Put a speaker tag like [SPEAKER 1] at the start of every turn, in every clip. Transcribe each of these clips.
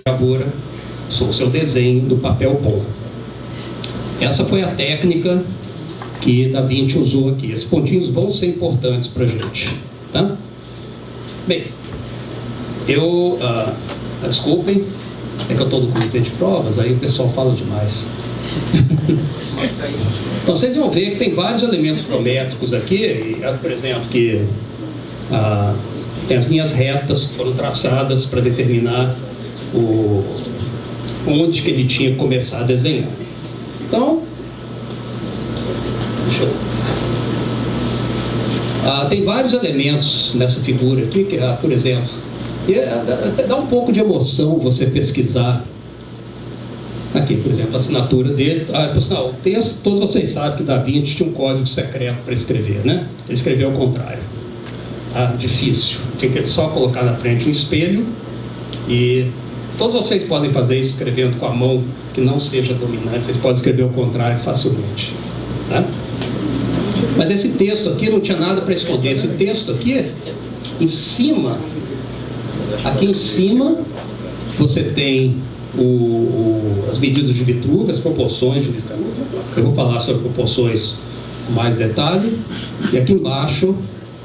[SPEAKER 1] Agora, o seu desenho do papel bom. Essa foi a técnica que Da Vinci usou aqui. Esses pontinhos vão ser importantes para a gente, tá? Bem, desculpem, é que eu estou no comitê de provas, aí o pessoal fala demais. Então vocês vão ver que tem vários elementos geométricos aqui, por exemplo, que tem as linhas retas que foram traçadas para determinar onde que ele tinha que começar a desenhar. Então, tem vários elementos nessa figura aqui, que, por exemplo, dá um pouco de emoção você pesquisar aqui, por exemplo, a assinatura dele. Por sinal, o texto, todos vocês sabem que Da Vinci tinha um código secreto para escrever, né? Ele escreveu ao contrário. Difícil. Tinha que só colocar na frente um espelho, e todos vocês podem fazer isso escrevendo com a mão que não seja dominante. Vocês podem escrever ao contrário facilmente, tá? Mas esse texto aqui não tinha nada para esconder. Esse texto aqui, em cima, aqui em cima, você tem as medidas de Vitruvio, as proporções de Vitruvio. Eu vou falar sobre proporções com mais detalhe. E aqui embaixo,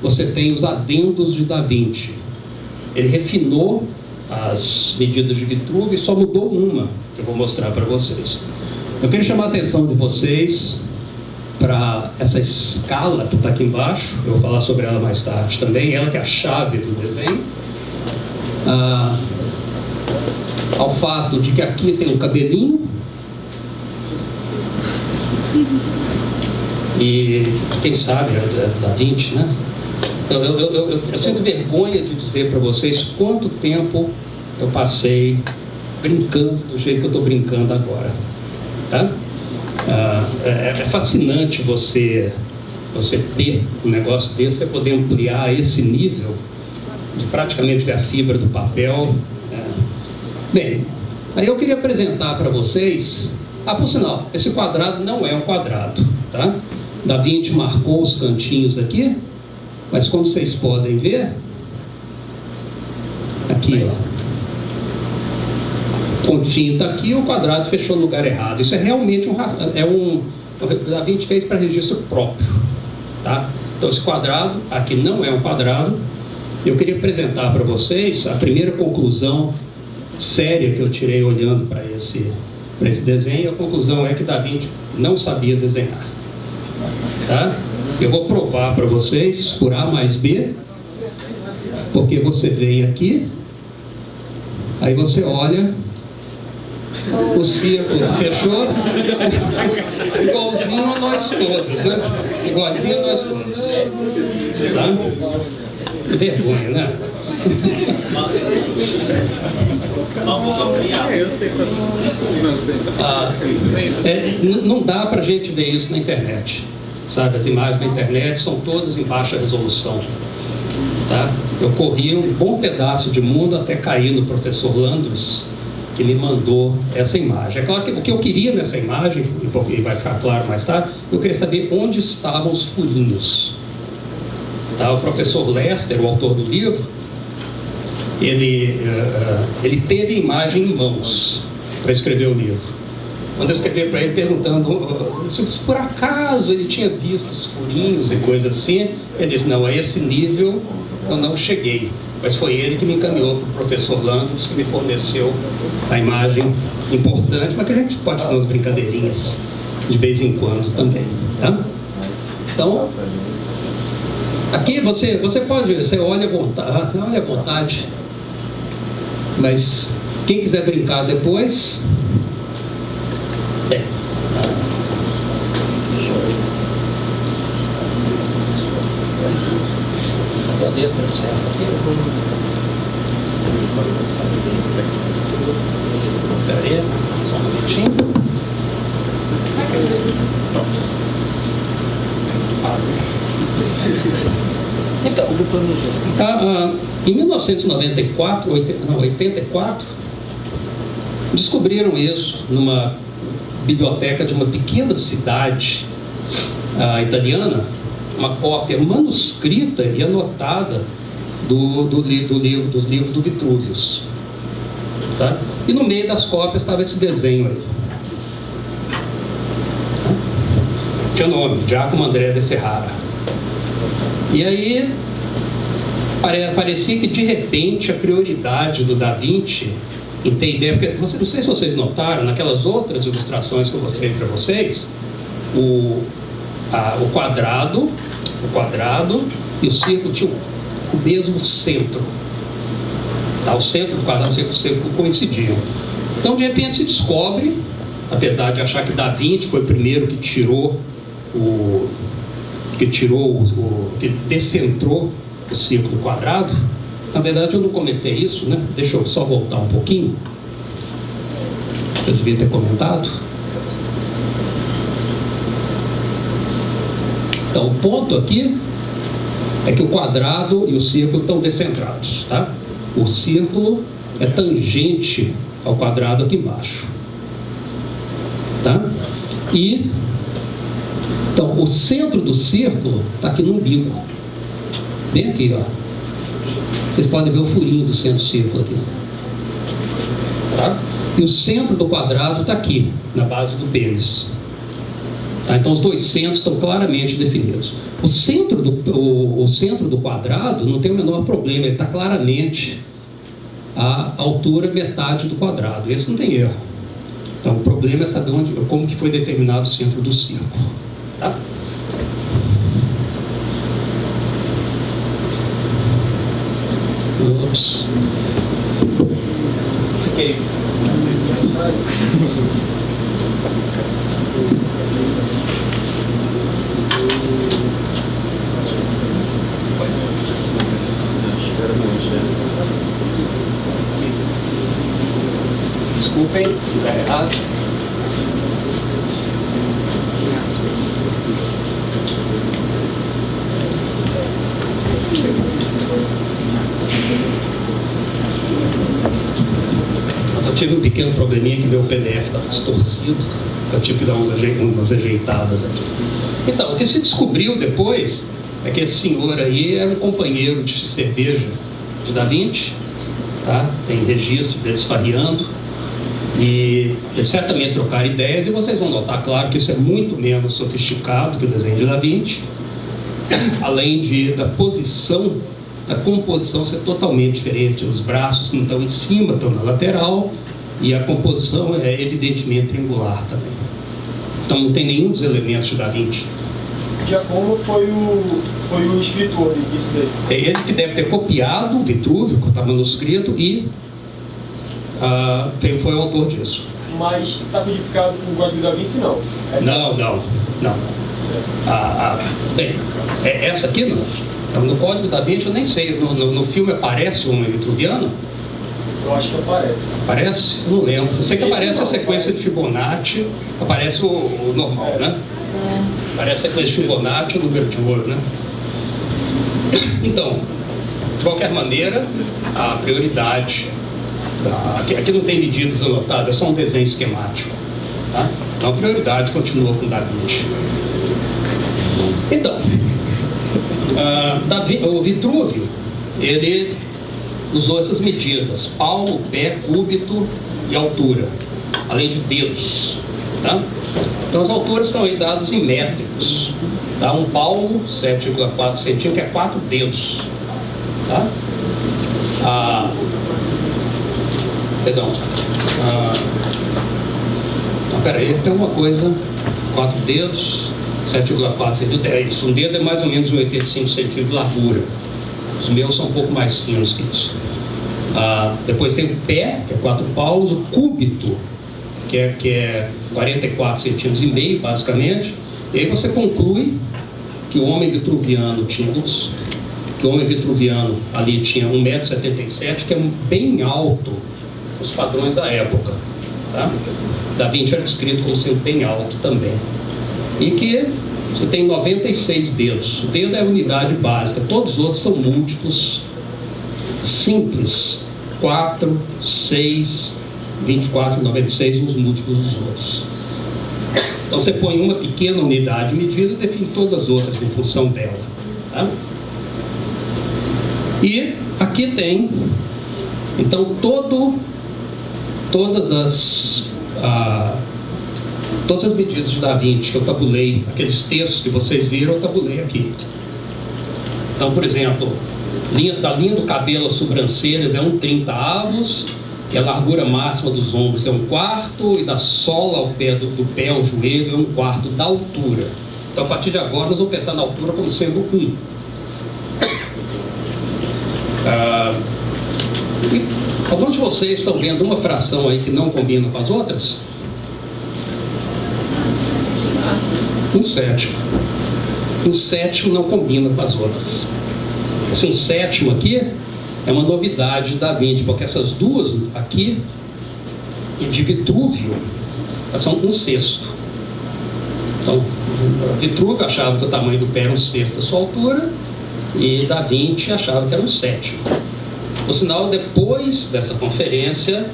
[SPEAKER 1] você tem os adendos de Da Vinci. Ele refinou as medidas de Vitruvio e só mudou uma, que eu vou mostrar para vocês. Eu queria chamar a atenção de vocês para essa escala que está aqui embaixo. Eu vou falar sobre ela mais tarde também. Ela que é a chave do desenho. Ao fato de que aqui tem um cabelinho, e quem sabe é Da Vinci, né? Eu sinto vergonha de dizer para vocês quanto tempo eu passei brincando do jeito que eu estou brincando agora, tá? É fascinante você ter um negócio desse, você poder ampliar esse nível de praticamente ver a fibra do papel. Bem, aí eu queria apresentar para vocês, por sinal, esse quadrado não é um quadrado, tá? Da Vinci marcou os cantinhos aqui, mas como vocês podem ver, aqui, ó, o pontinho está aqui, o quadrado fechou no lugar errado. Isso é realmente Da Vinci fez para registro próprio, tá? Então esse quadrado aqui não é um quadrado. Eu queria apresentar para vocês a primeira conclusão séria que eu tirei olhando para esse desenho. A conclusão é que Da Vinci não sabia desenhar, tá? Eu vou provar para vocês por A mais B, porque você vem aqui, aí você olha, o círculo fechou, igualzinho a nós todos, né? Igualzinho a nós todos, tá? Que vergonha, né? Não dá pra gente ver isso na internet, sabe? As imagens na internet são todas em baixa resolução, tá? Eu corri um bom pedaço de mundo até cair no professor Landros, que me mandou essa imagem. É claro que o que eu queria nessa imagem, e vai ficar claro mais tarde, eu queria saber onde estavam os furinhos. Tá? O professor Lester, o autor do livro, ele teve a imagem em mãos para escrever o livro. Quando eu escrevi para ele perguntando se por acaso ele tinha visto os furinhos e coisas assim, ele disse: não, a esse nível eu não cheguei. Mas foi ele que me encaminhou para o professor Landros, que me forneceu a imagem importante, mas que a gente pode fazer umas brincadeirinhas de vez em quando também, tá? Então, aqui você olha à vontade, mas quem quiser brincar depois, a letra certa aqui. Peraí, só um minutinho. Então, em 1994, 84, descobriram isso numa biblioteca de uma pequena cidade italiana, uma cópia manuscrita e anotada dos livros do Vitruvius, sabe? E no meio das cópias estava esse desenho aí. Tinha nome, Giacomo Andrea de Ferrara. E aí parecia que de repente a prioridade do Da Vinci em ter ideia, porque não sei se vocês notaram, naquelas outras ilustrações que eu mostrei para vocês, o quadrado e o círculo tinham o mesmo centro. Tá? O centro do quadrado e o círculo coincidiam. Então, de repente, se descobre, apesar de achar que Da Vinci foi o primeiro que descentrou o círculo quadrado. Na verdade, eu não comentei isso, né? Deixa eu só voltar um pouquinho. Eu devia ter comentado. Então, o ponto aqui é que o quadrado e o círculo estão descentrados, tá? O círculo é tangente ao quadrado aqui embaixo, tá? E então o centro do círculo está aqui no umbigo, bem aqui, ó. Vocês podem ver o furinho do centro do círculo aqui, tá? E o centro do quadrado está aqui, na base do pênis. Tá? Então os dois centros estão claramente definidos. O centro do quadrado não tem o menor problema, ele está claramente à altura metade do quadrado. Esse não tem erro. Então o problema é saber como que foi determinado o centro do círculo. Tá? Ups. Fiquei. Desculpem, está errado. Eu tive um pequeno probleminha que meu PDF estava distorcido. Eu tive que dar umas ajeitadas aqui. Então, o que se descobriu depois é que esse senhor aí era um companheiro de cerveja de Da Vinci, tá? Tem registro deles farreando, e eles certamente trocaram ideias, e vocês vão notar, claro, que isso é muito menos sofisticado que o desenho de Da Vinci, além da posição, da composição ser totalmente diferente. Os braços não estão em cima, estão na lateral, e a composição é evidentemente triangular também. Então não tem nenhum dos elementos de Da Vinci.
[SPEAKER 2] Giacomo foi o escritor disso daí.
[SPEAKER 1] É ele que deve ter copiado o Vitruvio, que está manuscrito, e foi o autor disso.
[SPEAKER 2] Mas está codificado com o Código da Vinci, não?
[SPEAKER 1] Não. Bem, essa aqui não. No Código da Vinci eu nem sei. No filme aparece um vitruviano?
[SPEAKER 2] Eu acho que aparece.
[SPEAKER 1] Aparece? Eu não lembro. Eu sei que aparece a sequência de Fibonacci, aparece o normal, né? Aparece a sequência de Fibonacci, o número de ouro, né? Então, de qualquer maneira, a prioridade... Aqui não tem medidas anotadas, é só um desenho esquemático, tá? Então a prioridade continua com Da Vinci. Então, o Vitruvio, ele usou essas medidas: palmo, pé, cúbito e altura, além de dedos, tá? Então as alturas estão aí dadas em métricos, tá? Um palmo, 7,4 centímetros, que é 4 dedos, tá? Perdão. Não, peraí, tem uma coisa. 4 dedos, 7,4 centímetros. É isso. Um dedo é mais ou menos 85 centímetros de largura. Os meus são um pouco mais finos que isso. Depois tem o pé, que é 4 palmos. O cúbito, que é 44 centímetros e meio, basicamente. E aí você conclui que o homem vitruviano ali tinha 1,77 m, que é bem alto os padrões da época, tá? Da Vinci era descrito como sendo bem alto também. E que você tem 96 dedos. O dedo é a unidade básica, todos os outros são múltiplos simples. 4, 6, 24, 96, os múltiplos dos outros. Então você põe uma pequena unidade medida e define todas as outras em função dela. Tá? E aqui tem, então, todas as medidas de Da Vinci que eu tabulei, aqueles textos que vocês viram, eu tabulei aqui. Então, por exemplo, da linha do cabelo às sobrancelhas é 1/30 avos, e a largura máxima dos ombros é 1/4, e da sola ao pé do pé ao joelho é 1/4 da altura. Então, a partir de agora, nós vamos pensar na altura como sendo 1. Alguns de vocês estão vendo uma fração aí que não combina com as outras? 1/7. 1/7 não combina com as outras. Esse 1/7 aqui é uma novidade da Vinci, porque essas duas aqui, e de Vitrúvio, são 1/6. Então, Vitrúvio achava que o tamanho do pé era 1/6 da sua altura, e Da Vinci achava que era 1/7. Por sinal, depois dessa conferência,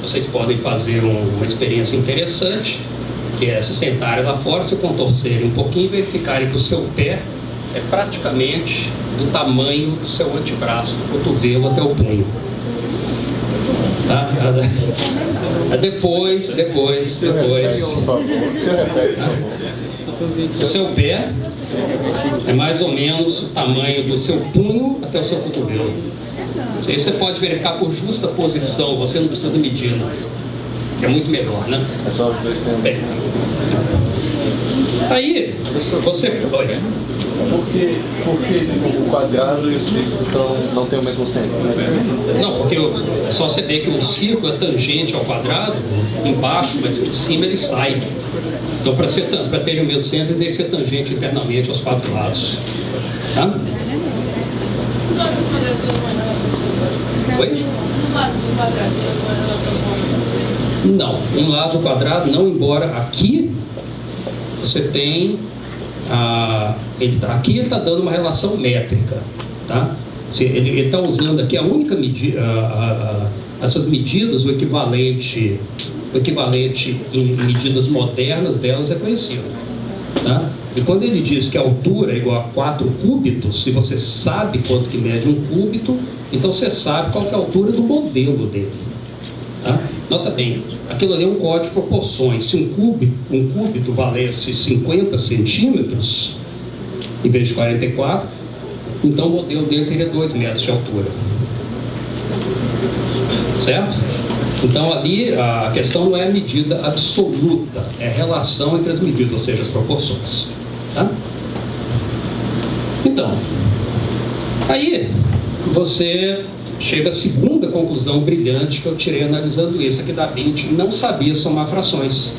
[SPEAKER 1] vocês podem fazer uma experiência interessante, que é se sentarem lá fora, se contorcerem um pouquinho e verificarem que o seu pé é praticamente do tamanho do seu antebraço, do cotovelo até o punho. Tá? Depois.
[SPEAKER 2] Você repete, por favor.
[SPEAKER 1] O seu pé é mais ou menos o tamanho do seu punho até o seu cotovelo. Isso aí você pode verificar por justa posição, você não precisa medir, não. É muito melhor, né?
[SPEAKER 2] É só os dois tempos.
[SPEAKER 1] Bem, aí, você... Olha.
[SPEAKER 2] Porque tipo, o quadrado e o círculo não tem o mesmo centro?
[SPEAKER 1] Não, porque é só você ver que o círculo é tangente ao quadrado embaixo, mas de cima ele sai. Então, para ter o mesmo centro, ele deve ser tangente internamente aos 4 lados. Tá? Oi? Não, um lado do quadrado não, embora aqui você tem aqui ele está dando uma relação métrica, tá? Ele está usando aqui a única medida, essas medidas, o equivalente em medidas modernas delas é conhecido, tá? E quando ele diz que a altura é igual a 4 cúbitos, se você sabe quanto que mede um cúbito, então você sabe qual que é a altura do modelo dele. Tá? Nota bem, aquilo ali é um código de proporções. Se um cúbito valesse 50 centímetros, em vez de 44, então o modelo dele teria 2 metros de altura. Certo? Então ali a questão não é a medida absoluta, é a relação entre as medidas, ou seja, as proporções. Tá? Então, aí você chega à segunda conclusão brilhante que eu tirei analisando isso, é que Da Vinci não sabia somar frações.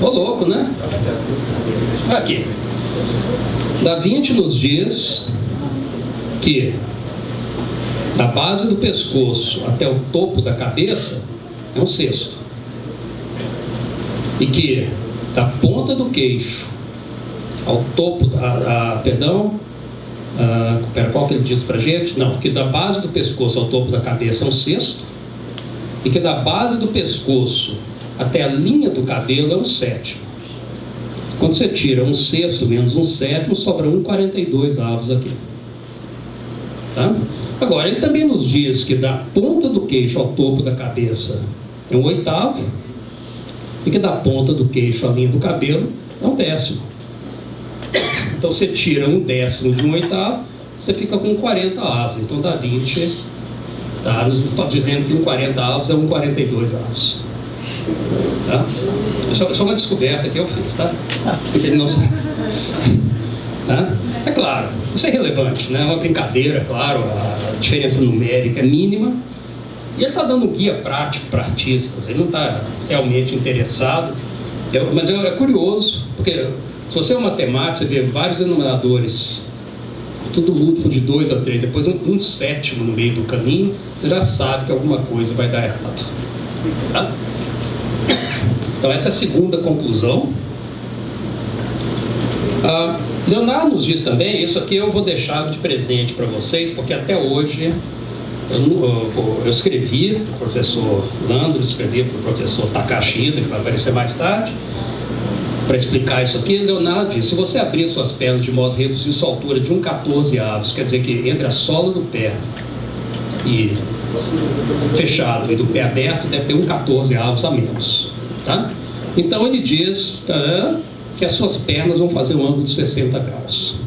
[SPEAKER 1] Ô louco, né? Aqui. Da Vinci nos diz que da base do pescoço até o topo da cabeça é 1/6. E que da ponta do queixo ao topo qual que ele diz pra gente? Não, que da base do pescoço ao topo da cabeça é 1/6, e que da base do pescoço até a linha do cabelo é 1/7. Quando você tira 1/6 menos 1/7, sobra 1/42 avos aqui. Tá? Agora, ele também nos diz que da ponta do queixo ao topo da cabeça é 1/8, e que da ponta do queixo à linha do cabelo é 1/10. Então você tira 1/10 de 1/8, você fica com 40 avos. Então Da Vinci está nos dizendo que 40 avos é 1/42 avos. Tá? Isso é uma descoberta que eu fiz, tá? Porque ele não sabe. Tá? É claro, isso é relevante, né? É uma brincadeira, claro, a diferença numérica é mínima. E ele está dando um guia prático para artistas, ele não está realmente interessado. Mas é curioso, porque se você é um matemático, você vê vários denominadores, tudo múltiplo de 2 a 3, depois um sétimo no meio do caminho, você já sabe que alguma coisa vai dar errado. Tá? Então essa é a segunda conclusão. Leonardo nos diz também, isso aqui eu vou deixar de presente para vocês, porque até hoje Eu escrevi para o professor Landro, escrevi para o professor Takashi Ida, que vai aparecer mais tarde, para explicar isso aqui. Leonardo disse: se você abrir suas pernas de modo a reduzir sua altura de 1,14 avos, quer dizer que entre a sola do pé e fechado e do pé aberto deve ter 1,14 avos a menos, tá? Então ele diz que as suas pernas vão fazer um ângulo de 60 graus.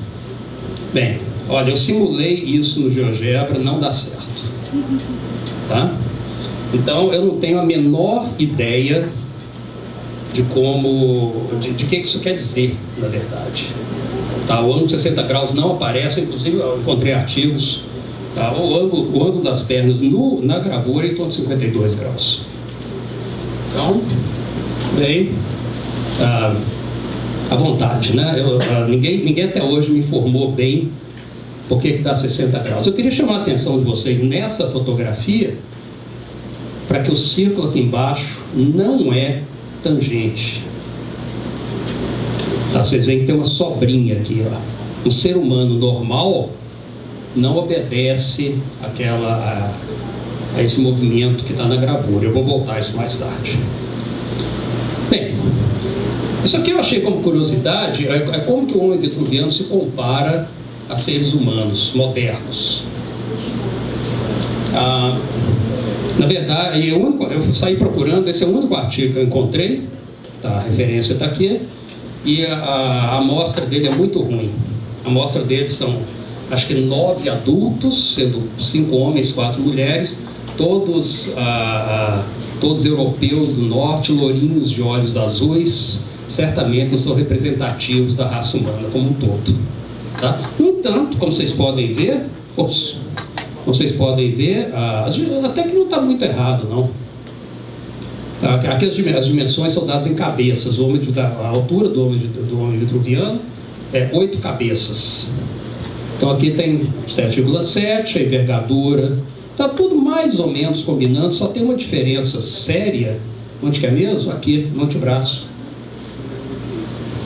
[SPEAKER 1] Bem, olha, eu simulei isso no GeoGebra, não dá certo, tá? Então eu não tenho a menor ideia de como, de que isso quer dizer, na verdade. Tá? O ângulo de 60 graus não aparece, inclusive eu encontrei artigos, tá? O ângulo das pernas na gravura é em torno de 52 graus. Então, bem, à vontade, né? Ninguém até hoje me informou bem por que dá 60 graus. Eu queria chamar a atenção de vocês nessa fotografia para que o círculo aqui embaixo não é tangente. Tá, vocês veem que tem uma sobrinha aqui, ó. Um ser humano normal não obedece a esse movimento que está na gravura. Eu vou voltar a isso mais tarde. Bem, isso aqui eu achei como curiosidade, é como que o homem vitruviano se compara a seres humanos modernos. Na verdade, eu saí procurando, esse é o único artigo que eu encontrei, tá? A referência está aqui, e a amostra dele é muito ruim. A amostra dele são, acho que 9 adultos, sendo 5 homens, 4 mulheres, todos europeus do norte, lourinhos de olhos azuis, certamente não são representativos da raça humana como um todo. Tá? No entanto, como vocês podem ver, até que não está muito errado, não. Aqui as dimensões são dadas em cabeças. A altura do homem vitruviano é 8 cabeças. Então aqui tem 7,7, a envergadura. Está tudo mais ou menos combinando, só tem uma diferença séria. Onde que é mesmo? Aqui, no antebraço.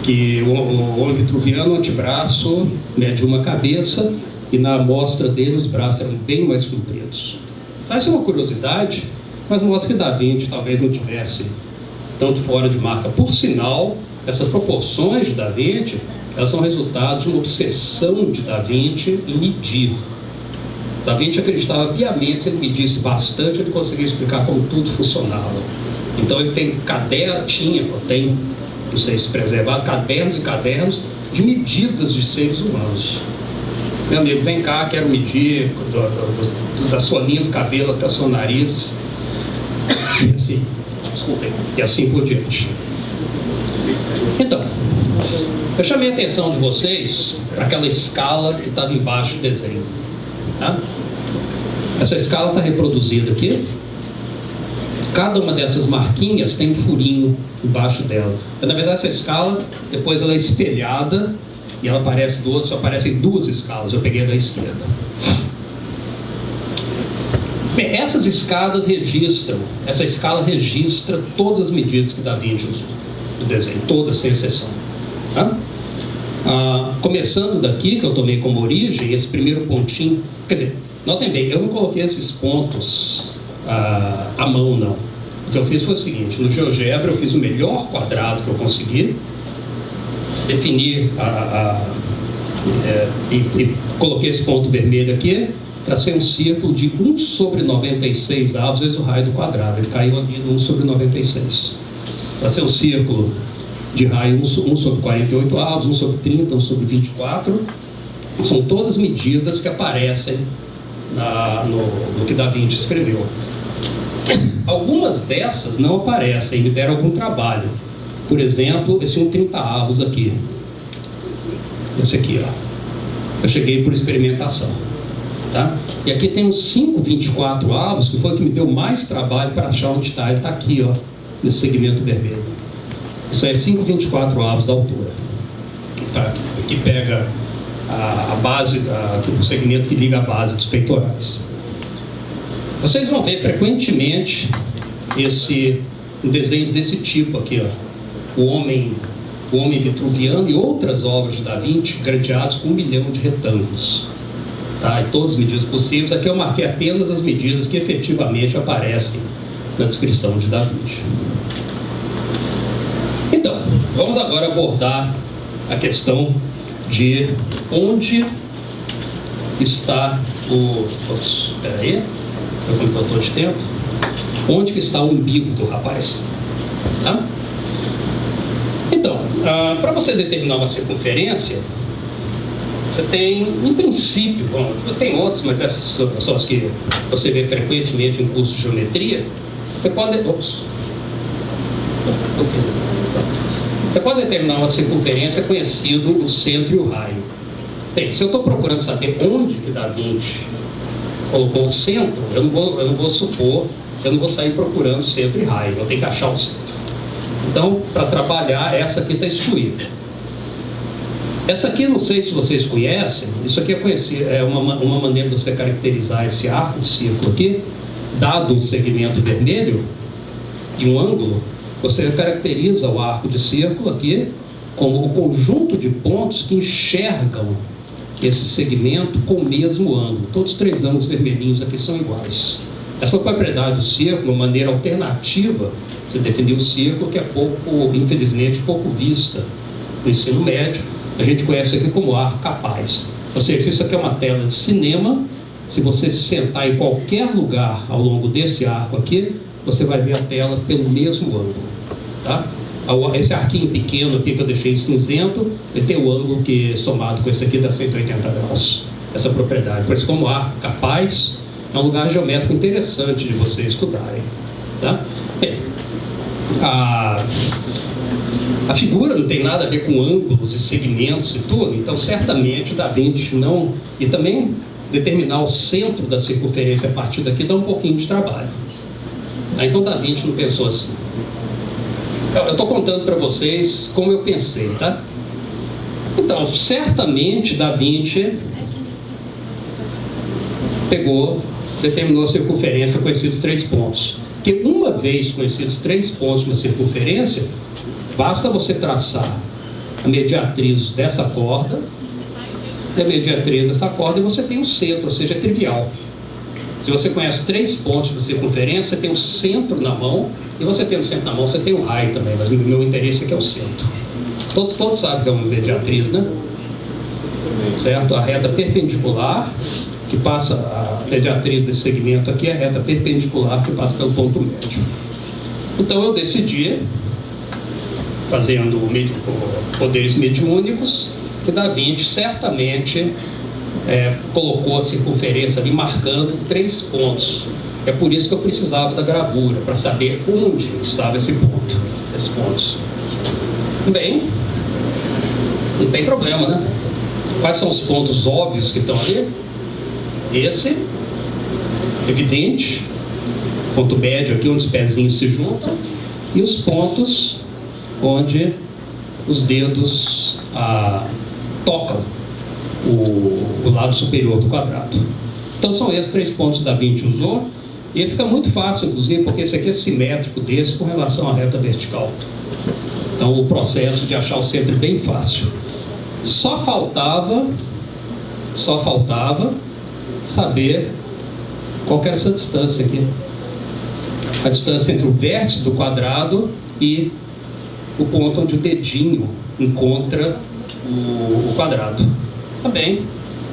[SPEAKER 1] Que o homem vitruviano, o antebraço mede uma cabeça, e na amostra dele os braços eram bem mais compridos. Então, essa é uma curiosidade, mas mostra que Da Vinci talvez não tivesse tanto fora de marca. Por sinal, essas proporções de Da Vinci, elas são resultado de uma obsessão de Da Vinci em medir. Da Vinci acreditava piamente, se ele medisse bastante, ele conseguia explicar como tudo funcionava. Então ele tem não sei se preservar, cadernos e cadernos de medidas de seres humanos. Meu amigo, vem cá, quero medir da sua linha do cabelo até o seu nariz, e assim, desculpem, e assim por diante. Então, eu chamei a atenção de vocês para aquela escala que estava embaixo do desenho. Tá? Essa escala está reproduzida aqui. Cada uma dessas marquinhas tem um furinho embaixo dela. Mas, na verdade, essa escala, depois ela é espelhada e ela aparece do outro, só aparecem 2 escalas. Eu peguei a da esquerda. Bem, essa escala registra todas as medidas que Da Vinci usou do desenho, todas sem exceção. Tá? Começando daqui, que eu tomei como origem, esse primeiro pontinho, quer dizer, notem bem, eu não coloquei esses pontos à mão, não. O que eu fiz foi o seguinte: no GeoGebra eu fiz o melhor quadrado que eu consegui, defini e coloquei esse ponto vermelho aqui, tracei um círculo de 1 sobre 96 avos vezes o raio do quadrado. Ele caiu ali no 1 sobre 96. Tracei um círculo de raio 1 sobre 48 avos, 1 sobre 30, 1 sobre 24. São todas medidas que aparecem no que Da Vinci escreveu. Algumas dessas não aparecem, me deram algum trabalho. Por exemplo, esse 1,30 avos aqui. Esse aqui, ó. Eu cheguei por experimentação. Tá? E aqui tem uns 5,24 avos, que foi o que me deu mais trabalho para achar onde está. Ele está aqui, ó, nesse segmento vermelho. Isso é 5,24 avos da altura. Tá? Aqui pega a base, o segmento que liga a base dos peitorais. Vocês vão ver frequentemente desenhos desse tipo aqui, ó. O homem vitruviano e outras obras de Da Vinci gradeados com 1 milhão de retângulos. tá? E todas as medidas possíveis. Aqui eu marquei apenas as medidas que efetivamente aparecem na descrição de Da Vinci. Então, vamos agora abordar a questão de onde está o... Espera aí, eu estou de tempo. Onde que está o umbigo do rapaz? Tá? Então, para você determinar uma circunferência, você tem, em princípio, bom, tem outros, mas essas são as que você vê frequentemente em curso de geometria. Você pode... Você pode determinar uma circunferência conhecendo o centro e o raio. Bem, se eu estou procurando saber onde que Da Vinci colocou o centro, eu não vou sair procurando centro e raio, eu tenho que achar o centro. Então, para trabalhar, essa aqui está excluída. Essa aqui, não sei se vocês conhecem, isso aqui é uma maneira de você caracterizar esse arco de círculo aqui, dado um segmento vermelho e um ângulo, você caracteriza o arco de círculo aqui como o conjunto de pontos que enxergam esse segmento com o mesmo ângulo. Todos os três ângulos vermelhinhos aqui são iguais. Essa foi a propriedade do círculo, uma maneira alternativa de definir o círculo, que é infelizmente, pouco vista no ensino médio. A gente conhece aqui como arco capaz. Ou seja, isso aqui é uma tela de cinema. Se você se sentar em qualquer lugar ao longo desse arco aqui, você vai ver a tela pelo mesmo ângulo. Tá? Esse arquinho pequeno aqui que eu deixei cinzento, ele tem o ângulo que, somado com esse aqui, dá 180 graus. Essa propriedade. Por isso, como arco capaz, é um lugar geométrico interessante de vocês estudarem. Tá? Bem, a figura não tem nada a ver com ângulos e segmentos e tudo, então certamente Da Vinci não... E também determinar o centro da circunferência a partir daqui dá um pouquinho de trabalho. Então Da Vinci não pensou assim. Eu estou contando para vocês como eu pensei, tá? Então, certamente Da Vinci determinou a circunferência com esses 3 pontos. Porque uma vez conhecidos 3 pontos na circunferência, basta você traçar a mediatriz dessa corda e a mediatriz dessa corda e você tem um centro, ou seja, é trivial. Se você conhece 3 pontos de circunferência, você tem o centro na mão, e você tendo o centro na mão, você tem o raio também, mas o meu interesse aqui é o centro. Todos sabem que é uma mediatriz, né? Certo? A reta perpendicular, que passa, a mediatriz desse segmento aqui, é a reta perpendicular que passa pelo ponto médio. Então eu decidi, fazendo poderes mediúnicos, que Da Vinci certamente colocou a circunferência ali marcando 3 pontos. É por isso que eu precisava da gravura, para saber onde estava esses pontos. Bem, não tem problema, né? Quais são os pontos óbvios que estão ali? Esse, evidente, ponto médio aqui, onde os pezinhos se juntam, e os pontos onde os dedos tocam o lado superior do quadrado. Então são esses 3 pontos que Da Vinci usou, e fica muito fácil, inclusive, porque esse aqui é simétrico desse com relação à reta vertical. Então o processo de achar o centro é bem fácil. Só faltava saber qual que era essa distância aqui. A distância entre o vértice do quadrado e o ponto onde o dedinho encontra o quadrado. Tá bem,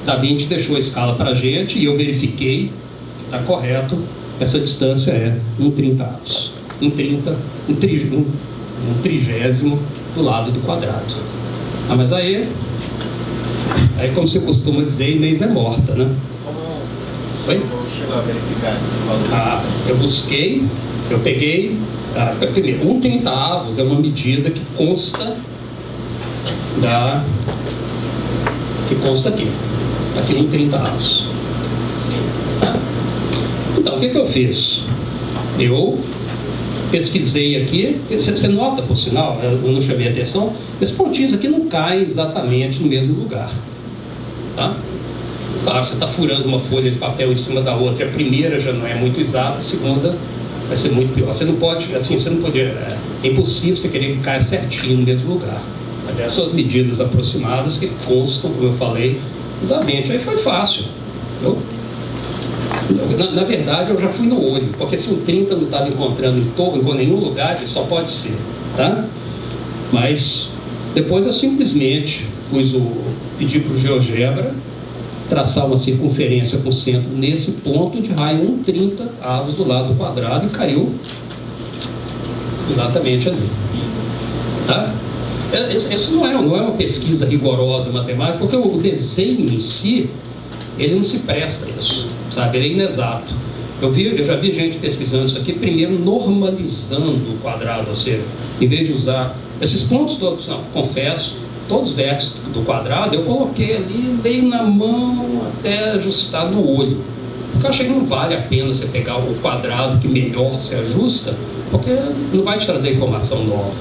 [SPEAKER 1] Da Vinci deixou a escala para a gente e eu verifiquei que está correto. Essa distância é 1/30, um trigésimo do lado do quadrado. Mas aí como se costuma dizer, Inês é morta, né? Foi?
[SPEAKER 3] Chegou a verificar esse valor?
[SPEAKER 1] Eu peguei, primeiro, 1/30 é uma medida que consta aqui. Aqui 1/30. Tá? Então, o que eu fiz? Eu pesquisei aqui, você nota, por sinal, eu não chamei a atenção, esses pontinhos aqui não caem exatamente no mesmo lugar. Tá? Claro, você está furando uma folha de papel em cima da outra, a primeira já não é muito exata, a segunda vai ser muito pior. Você não pode, é impossível você querer que caia certinho no mesmo lugar. Mas essas são as medidas aproximadas que constam, como eu falei, Da Vinci. Aí foi fácil. Na verdade, eu já fui no olho, porque se um 30 não estava encontrando em nenhum lugar, só pode ser, tá? Mas depois eu simplesmente pedi para o GeoGebra traçar uma circunferência com centro nesse ponto de raio 1,30 avos do lado do quadrado e caiu exatamente ali, tá? Isso não é uma pesquisa rigorosa matemática, porque o desenho em si, ele não se presta a isso, sabe? Ele é inexato. Eu já vi gente pesquisando isso aqui, primeiro normalizando o quadrado, ou seja, em vez de usar esses pontos todos, não, confesso, todos os vértices do quadrado, eu coloquei ali, meio na mão, até ajustar no olho. Porque eu achei que não vale a pena você pegar o quadrado que melhor se ajusta, porque não vai te trazer informação nova,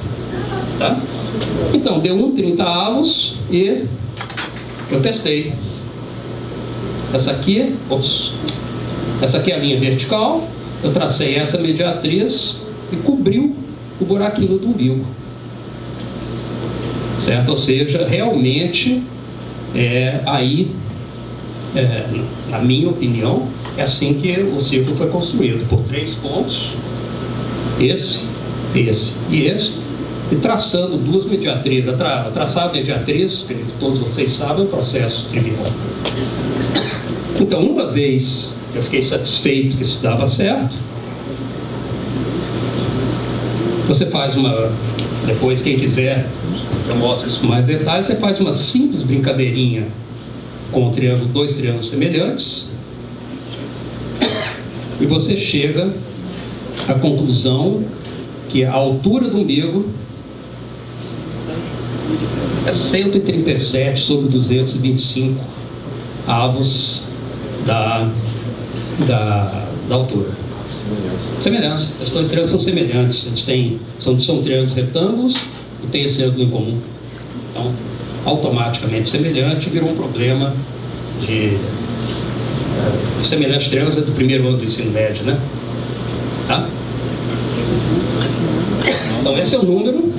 [SPEAKER 1] tá? Então, deu 1,30 avos e eu testei. Essa aqui é a linha vertical, eu tracei essa mediatriz e cobriu o buraquinho do umbigo, certo? Ou seja, realmente, na minha opinião, é assim que o círculo foi construído, por 3 pontos, esse e esse, e traçando 2 mediatrizes. Traçar a mediatriz, que todos vocês sabem, é um processo trivial. Então, uma vez que eu fiquei satisfeito que isso dava certo, você faz depois quem quiser, eu mostro isso com mais detalhes, você faz uma simples brincadeirinha com dois triângulos semelhantes, e você chega à conclusão que a altura do umbigo é 137 sobre 225 avos da altura. Semelhança. Os dois triângulos são semelhantes. Eles são triângulos retângulos e têm esse ângulo em comum. Então, automaticamente semelhante, virou um problema de semelhantes triângulos do primeiro ano do ensino médio, né? Tá? Então, esse é o número.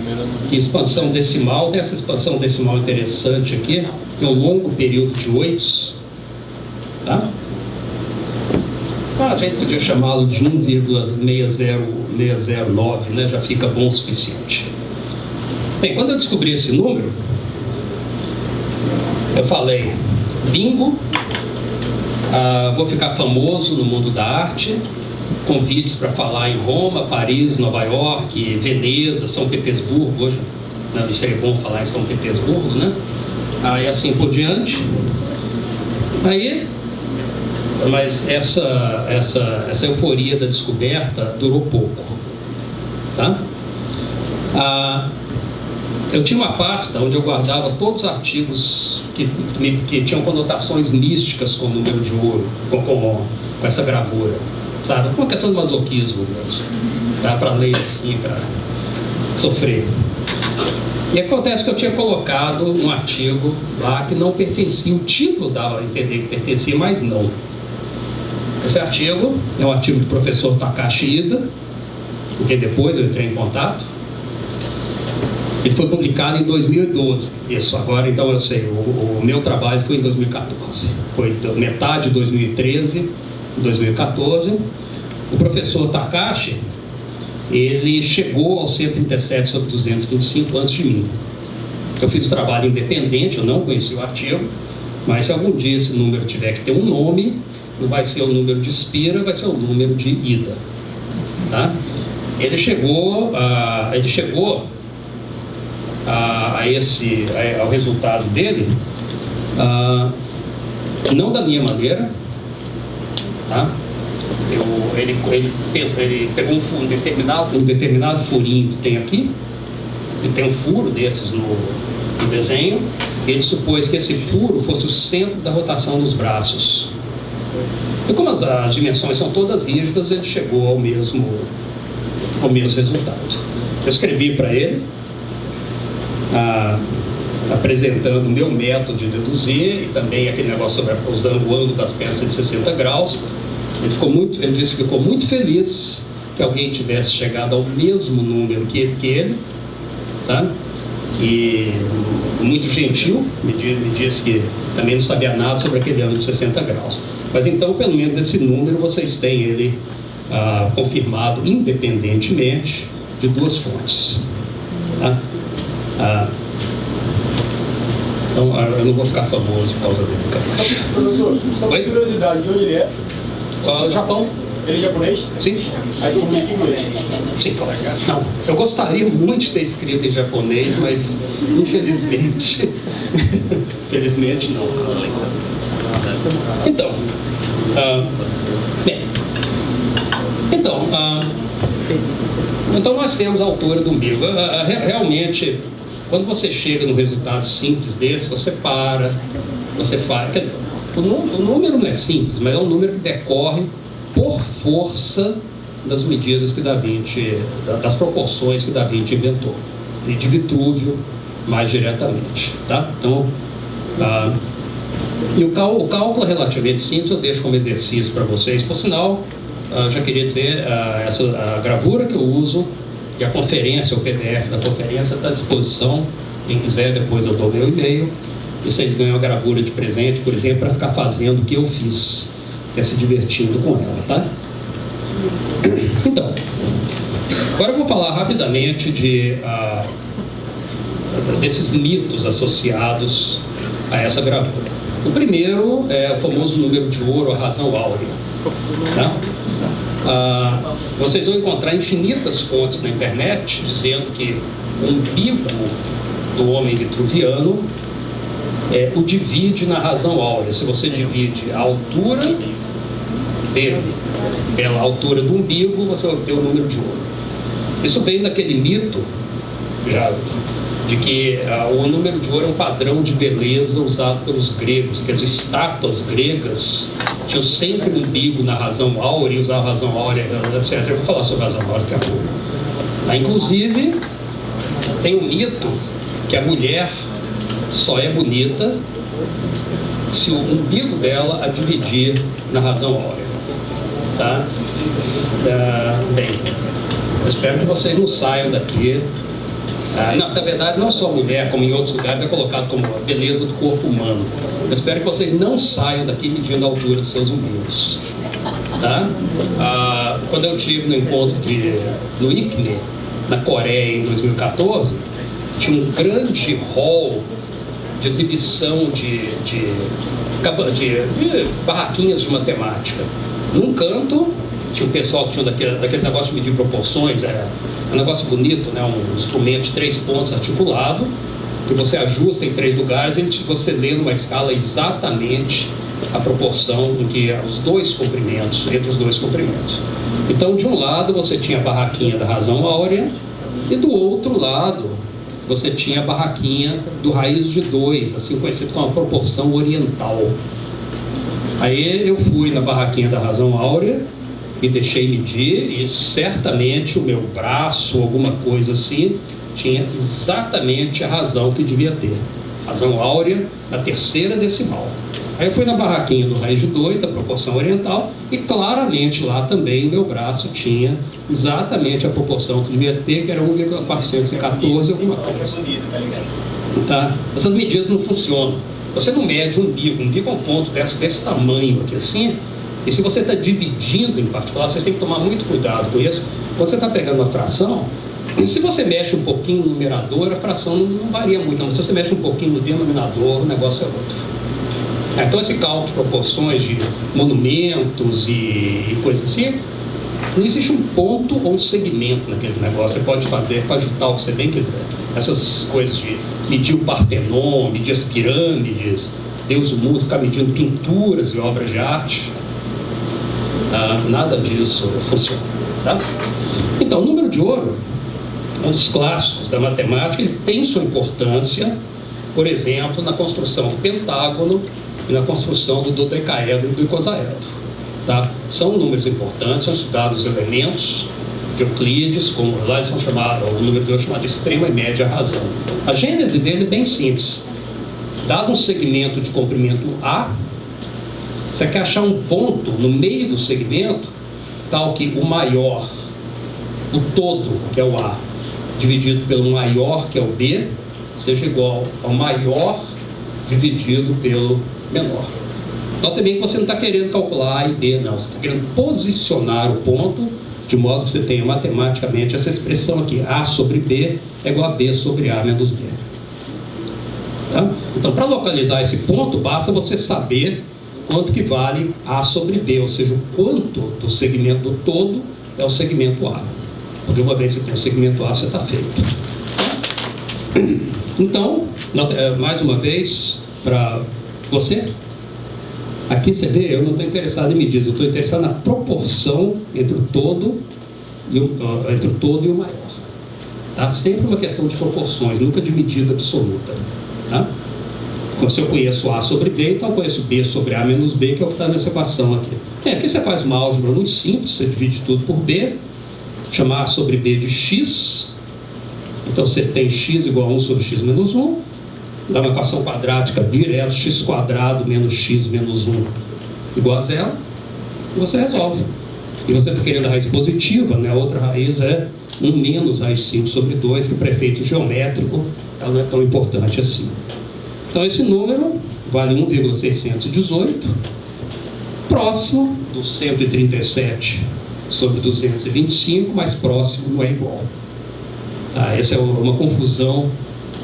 [SPEAKER 1] Que expansão decimal, tem essa expansão decimal interessante aqui, tem um longo período de 8, tá? A gente podia chamá-lo de 1,60609, né? Já fica bom o suficiente. Bem, quando eu descobri esse número, eu falei, bingo, vou ficar famoso no mundo da arte, convites para falar em Roma, Paris, Nova York, Veneza, São Petersburgo. Hoje não seria bom falar em São Petersburgo, né? E assim por diante. Mas essa euforia da descoberta durou pouco, tá? Eu tinha uma pasta onde eu guardava todos os artigos que tinham conotações místicas com o número de ouro, com essa gravura, sabe? Uma questão de masoquismo mesmo. Dá para ler assim, para sofrer. E acontece que eu tinha colocado um artigo lá que não pertencia, o título dava a entender que pertencia, mas não. Esse artigo é um artigo do professor Takashi Ida, porque depois eu entrei em contato. Ele foi publicado em 2012. Isso, agora então eu sei, o meu trabalho foi em 2014. Foi metade de 2013, 2014. O professor Takashi, ele chegou aos 137 sobre 225 antes de mim. Eu fiz o trabalho independente, eu não conheci o artigo, mas se algum dia esse número tiver que ter um nome, não vai ser o número de Spira, vai ser o número de Ida, tá? Ele chegou ao resultado dele, não da minha maneira, tá? Ele pegou um determinado furinho que tem aqui, e tem um furo desses no desenho. Ele supôs que esse furo fosse o centro da rotação dos braços. E como as dimensões são todas rígidas, ele chegou ao mesmo resultado. Eu escrevi para ele, apresentando o meu método de deduzir e também aquele negócio sobre usando o ângulo das peças de 60 graus. Ele disse que ficou muito feliz que alguém tivesse chegado ao mesmo número que ele, tá? E muito gentil, me disse que também não sabia nada sobre aquele ângulo de 60 graus. Mas então, pelo menos esse número, vocês têm ele confirmado independentemente de duas fontes. Tá? Então, eu não vou ficar famoso por causa dele.
[SPEAKER 4] Professor, só por curiosidade, de onde ele é?
[SPEAKER 1] Japão.
[SPEAKER 4] Ele é japonês?
[SPEAKER 1] Sim.
[SPEAKER 4] Aí você comunica em inglês?
[SPEAKER 1] Sim, claro. Não, eu gostaria muito de ter escrito em japonês, mas infelizmente, infelizmente não. Então, bem, então nós temos a altura do umbigo. Realmente, quando você chega no resultado simples desse, você para, você faz. O número não é simples, mas é um número que decorre por força das medidas que Da Vinci, das proporções que Da Vinci inventou, e de Vitrúvio mais diretamente, tá? Então, e o cálculo é relativamente simples, eu deixo como exercício para vocês. Por sinal, já queria dizer, a gravura que eu uso e a conferência, o PDF da conferência está à disposição. Quem quiser, depois eu dou meu e-mail e vocês ganham a gravura de presente, por exemplo, para ficar fazendo o que eu fiz, que é se divertindo com ela, tá? Então, agora eu vou falar rapidamente desses mitos associados a essa gravura. O primeiro é o famoso número de ouro, a razão áurea. Tá? Vocês vão encontrar infinitas fontes na internet dizendo que o umbigo do homem vitruviano o divide na razão áurea. Se você divide a altura dele pela altura do umbigo, você vai ter o número de ouro. Isso vem daquele mito de que o número de ouro é um padrão de beleza usado pelos gregos, que as estátuas gregas tinham sempre um umbigo na razão áurea e usavam a razão áurea, etc. Eu vou falar sobre a razão áurea daqui a pouco. Inclusive, tem um mito que a mulher só é bonita se o umbigo dela a dividir na razão áurea. Tá? Bem, eu espero que vocês não saiam daqui. Não, na verdade, não só a mulher, como em outros lugares, é colocado como a beleza do corpo humano. Eu espero que vocês não saiam daqui medindo a altura dos seus umbigos. Tá? Quando eu estive no encontro no ICNE, na Coreia, em 2014, tinha um grande hall de exibição de barraquinhas de matemática. Num canto, tinha um pessoal que tinha daqueles negócios de medir proporções, um negócio bonito, né? Um instrumento de 3 pontos articulado, que você ajusta em 3 lugares e você lê numa escala exatamente a proporção em que os dois comprimentos, entre os dois comprimentos. Então, de um lado, você tinha a barraquinha da razão áurea, e do outro lado, você tinha a barraquinha do raiz de 2, assim conhecido como a proporção oriental. Aí eu fui na barraquinha da razão áurea, me deixei medir e certamente o meu braço, alguma coisa assim, tinha exatamente a razão que devia ter. Razão áurea na 3ª decimal. Aí eu fui na barraquinha do raiz de 2, da proporção oriental, e claramente lá também o meu braço tinha exatamente a proporção que devia ter, que era 1,414 alguma coisa. Tá? Essas medidas não funcionam. Você não mede um umbigo é um ponto desse tamanho aqui assim, e se você está dividindo em particular, você tem que tomar muito cuidado com isso. Quando você está pegando uma fração, e se você mexe um pouquinho no numerador, a fração não varia muito, não. Se você mexe um pouquinho no denominador, o negócio é outro. Então esse cálculo de proporções de monumentos e coisas assim, não existe um ponto ou um segmento naqueles negócios. Você pode fazer, pode ajustar o que você bem quiser. Essas coisas de medir o Partenon, medir as pirâmides, Deus do mundo, ficar medindo pinturas e obras de arte, nada disso funciona. Tá? Então, o número de ouro, um dos clássicos da matemática, ele tem sua importância, por exemplo, na construção do pentágono e na construção do dodecaedro e do icosaedro. Tá? São números importantes, são estudados os elementos de Euclides, como lá eles vão chamar, o número de ouro chamado de extrema e média razão. A gênese dele é bem simples. Dado um segmento de comprimento A, você quer achar um ponto no meio do segmento, tal que o maior, o todo, que é o A, dividido pelo maior, que é o B, seja igual ao maior dividido pelo menor. Nota bem que você não está querendo calcular A e B, não. Você está querendo posicionar o ponto de modo que você tenha matematicamente essa expressão aqui. A sobre B é igual a B sobre A menos B. Tá? Então, para localizar esse ponto, basta você saber quanto que vale A sobre B, ou seja, o quanto do segmento do todo é o segmento A. Porque uma vez que você tem o segmento A, você está feito. Então, mais uma vez, para você, aqui você vê, eu não estou interessado em medidas, eu estou interessado na proporção entre o todo e o maior. Tá? Sempre uma questão de proporções, nunca de medida absoluta. Tá? Se eu conheço A sobre B, então eu conheço B sobre A menos B, que é o que está nessa equação aqui. Aqui você faz uma álgebra muito simples, você divide tudo por B, chama A sobre B de X, então você tem X igual a 1 sobre X menos 1, dá uma equação quadrática direto, X quadrado menos X menos 1 igual a 0, e você resolve. E você está querendo a raiz positiva, né? A outra raiz é 1 menos raiz 5 sobre 2, que para efeito geométrico ela não é tão importante assim. Então esse número vale 1,618, próximo do 137 sobre 225, mas próximo não é igual. Tá? Essa é uma confusão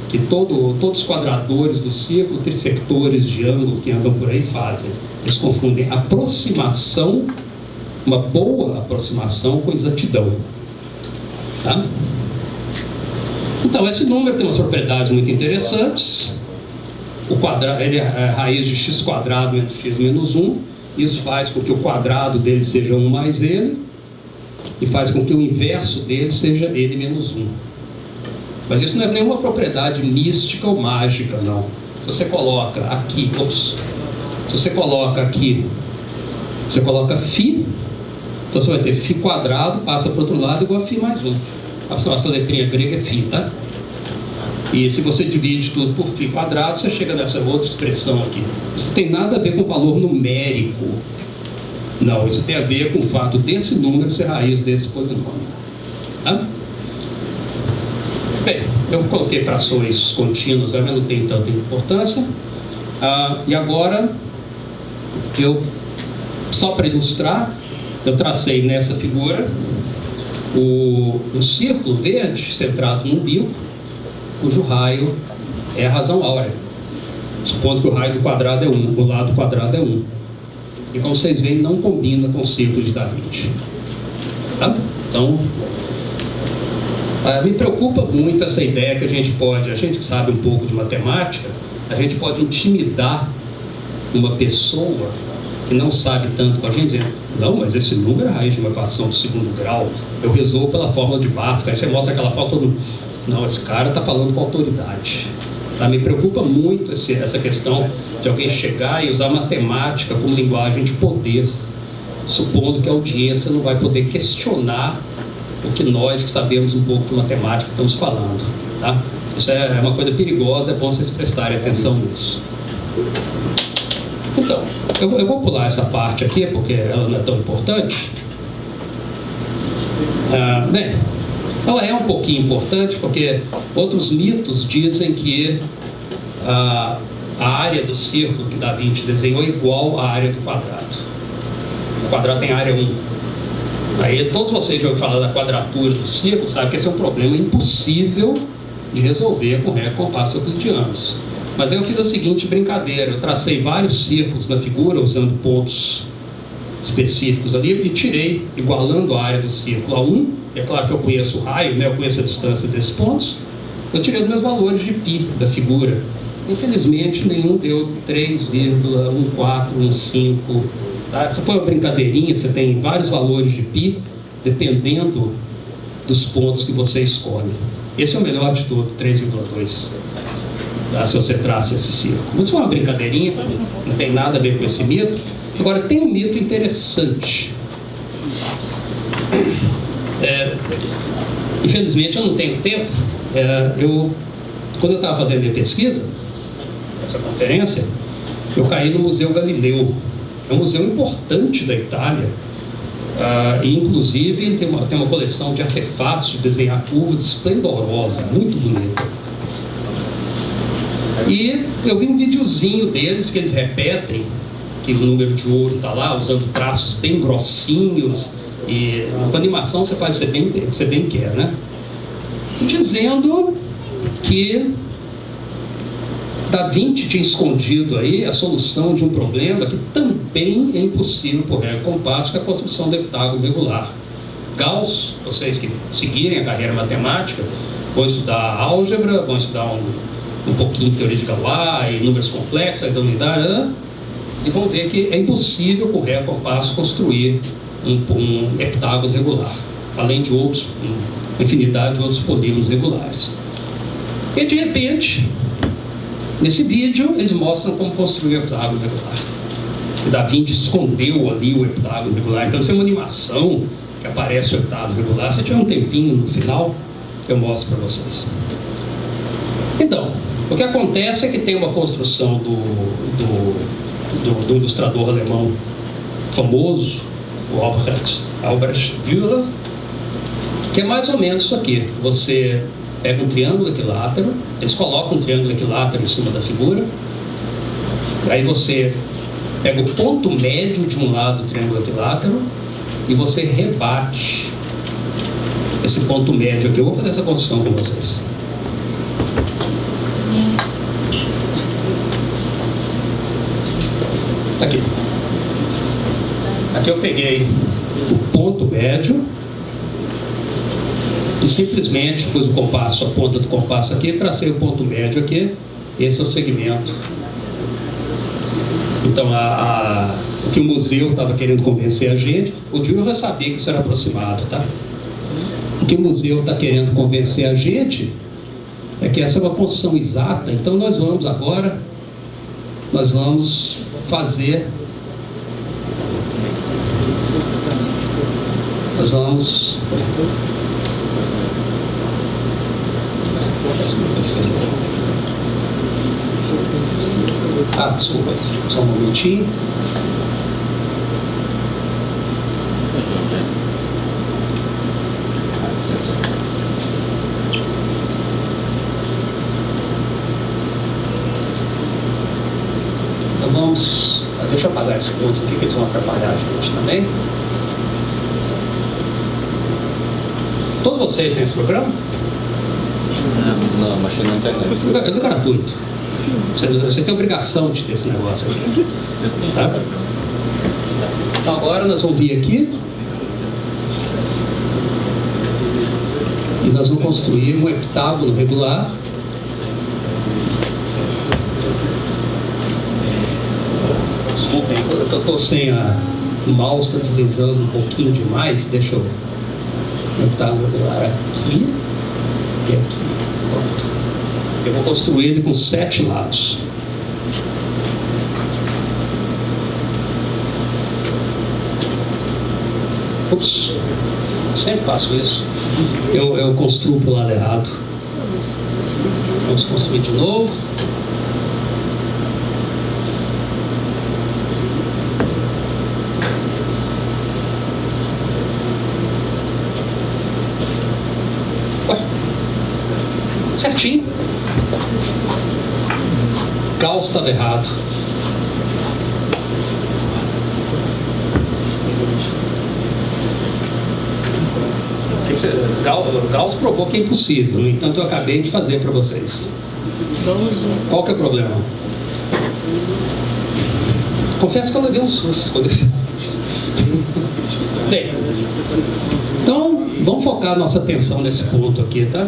[SPEAKER 1] que todos os quadradores do círculo, trissectores de ângulo que andam por aí fazem. Eles confundem aproximação, uma boa aproximação, com exatidão. Tá? Então esse número tem umas propriedades muito interessantes. Ele é a raiz de x quadrado menos x menos 1. Isso faz com que o quadrado dele seja 1 mais ele, e faz com que o inverso dele seja ele menos 1. Mas isso não é nenhuma propriedade mística ou mágica, não. Se você coloca aqui, você coloca φ, então você vai ter φ quadrado, passa para o outro lado igual a φ mais 1. Essa letrinha grega é φ, tá? E se você divide tudo por φ quadrado, você chega nessa outra expressão aqui. Isso não tem nada a ver com valor numérico. Não, isso tem a ver com o fato desse número ser raiz desse polinômio. Tá? Bem, eu coloquei frações contínuas, mas não tem tanta importância. E agora, só para ilustrar, eu tracei nessa figura um círculo verde centrado no umbigo, cujo raio é a razão áurea, supondo que o raio do quadrado é 1, o lado quadrado é 1. E como vocês veem, não combina com o círculo de Da Vinci. Tá? Então, me preocupa muito essa ideia que a gente que sabe um pouco de matemática, a gente pode intimidar uma pessoa que não sabe tanto com a gente, dizendo, não, mas esse número é a raiz de uma equação de segundo grau, eu resolvo pela fórmula de Bhaskara, aí você mostra aquela fórmula, não, esse cara está falando com autoridade. Tá? Me preocupa muito essa questão de alguém chegar e usar matemática como linguagem de poder, supondo que a audiência não vai poder questionar o que nós que sabemos um pouco de matemática estamos falando. Tá? Isso é uma coisa perigosa, é bom vocês prestarem atenção nisso. Então, eu vou pular essa parte aqui, porque ela não é tão importante. Ela é um pouquinho importante, porque outros mitos dizem que a área do círculo que Da Vinci desenhou é igual à área do quadrado. O quadrado tem área 1. Aí todos vocês já ouviram falar da quadratura do círculo, sabem que esse é um problema impossível de resolver com régua e compasso euclidianos. Mas aí eu fiz a seguinte brincadeira, eu tracei vários círculos na figura, usando pontos específicos ali, e tirei, igualando a área do círculo a 1, é claro que eu conheço o raio, né? Eu conheço a distância desses pontos, eu tirei os meus valores de π da figura. Infelizmente, nenhum deu 3,1415. Tá? Essa foi uma brincadeirinha, você tem vários valores de π, dependendo dos pontos que você escolhe. Esse é o melhor de tudo, 3,2. Tá? Se você traça esse círculo. Mas foi uma brincadeirinha, não tem nada a ver com esse mito. Agora, tem um mito interessante. Infelizmente, eu não tenho tempo. Quando eu estava fazendo minha pesquisa, essa conferência, eu caí no Museu Galileu. É um museu importante da Itália. E, inclusive, tem uma coleção de artefatos de desenhar curvas esplendorosa, muito bonita. E eu vi um videozinho deles que eles repetem que o número de ouro está lá, usando traços bem grossinhos, e com animação você faz o que você bem quer, né? Dizendo que Da Vinci tinha escondido aí a solução de um problema que também é impossível por regra compasso, que é a construção do heptágono regular. Gauss, vocês que seguirem a carreira matemática, vão estudar álgebra, vão estudar um pouquinho de teoria de Galois e números complexos da unidade, né? E vão ver que é impossível por regra compasso construir um heptágono regular, além de outros, uma infinidade de outros polígonos regulares. E de repente, nesse vídeo, eles mostram como construir o heptágono regular. O Da Vinci escondeu ali o heptágono regular. Então, isso é uma animação que aparece o heptágono regular. Se tiver um tempinho no final, eu mostro para vocês. Então, o que acontece é que tem uma construção do ilustrador alemão famoso, o Albrecht Dürer, que é mais ou menos isso aqui. Você pega um triângulo equilátero, eles colocam um triângulo equilátero em cima da figura, aí você pega o ponto médio de um lado do triângulo equilátero e você rebate esse ponto médio aqui. Eu vou fazer essa construção com vocês. Aqui. Aqui eu peguei o ponto médio e simplesmente pus o compasso, a ponta do compasso aqui, tracei o ponto médio aqui. Esse é o segmento. Então, o que o museu estava querendo convencer a gente, o Dürer já sabia que isso era aproximado, tá? O que o museu está querendo convencer a gente é que essa é uma construção exata. Então, nós vamos agora, fazer, desculpa, só um momentinho. Então vamos, deixa eu apagar esse ponto aqui que eles vão atrapalhar a gente também. Todos vocês têm esse programa?
[SPEAKER 2] Não, mas tem na internet.
[SPEAKER 1] É gratuito. Vocês têm obrigação de ter esse negócio aqui. Tá? Então agora nós vamos vir aqui e nós vamos construir um heptágono regular. Desculpem, eu estou sem o mouse, está deslizando um pouquinho demais. Deixa eu... Um heptágono regular aqui e aqui. Pronto. Eu vou construir ele com 7 lados. Ups, eu sempre faço isso. Eu construo para o lado errado. Vamos construir de novo. Certinho. Gauss estava errado. Gauss provou que é impossível. No entanto, eu acabei de fazer para vocês. Qual que é o problema? Confesso que eu levei um susto quando eu fiz. Bem, então vamos focar nossa atenção nesse ponto aqui, tá?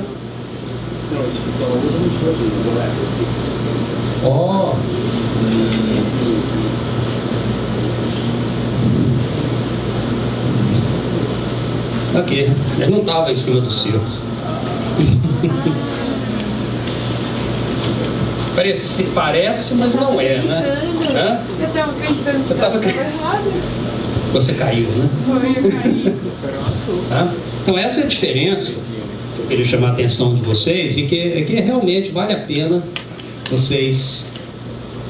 [SPEAKER 1] Aqui, ele não estava em cima do círculo. Parece, mas não é, né?
[SPEAKER 5] Eu estava acreditando que estava errado.
[SPEAKER 1] Você caiu, né?
[SPEAKER 5] Eu caí.
[SPEAKER 1] Tá? Então essa é a diferença que eu queria chamar a atenção de vocês, e que realmente vale a pena vocês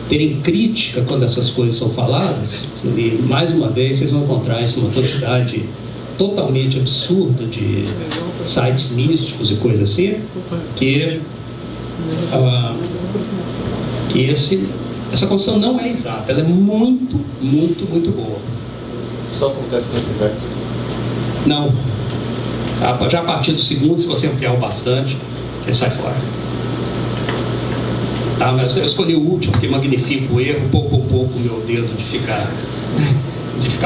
[SPEAKER 1] terem crítica quando essas coisas são faladas. E mais uma vez vocês vão encontrar isso uma quantidade totalmente absurda de sites místicos e coisas Essa construção não é exata, ela é muito, muito, muito boa.
[SPEAKER 2] Só acontece nesse vértice?
[SPEAKER 1] Não. Já a partir do segundo, se você ampliar o bastante, ele sai fora. Tá, mas eu escolhi o último, porque magnifica o erro, pouco a pouco o meu dedo de ficar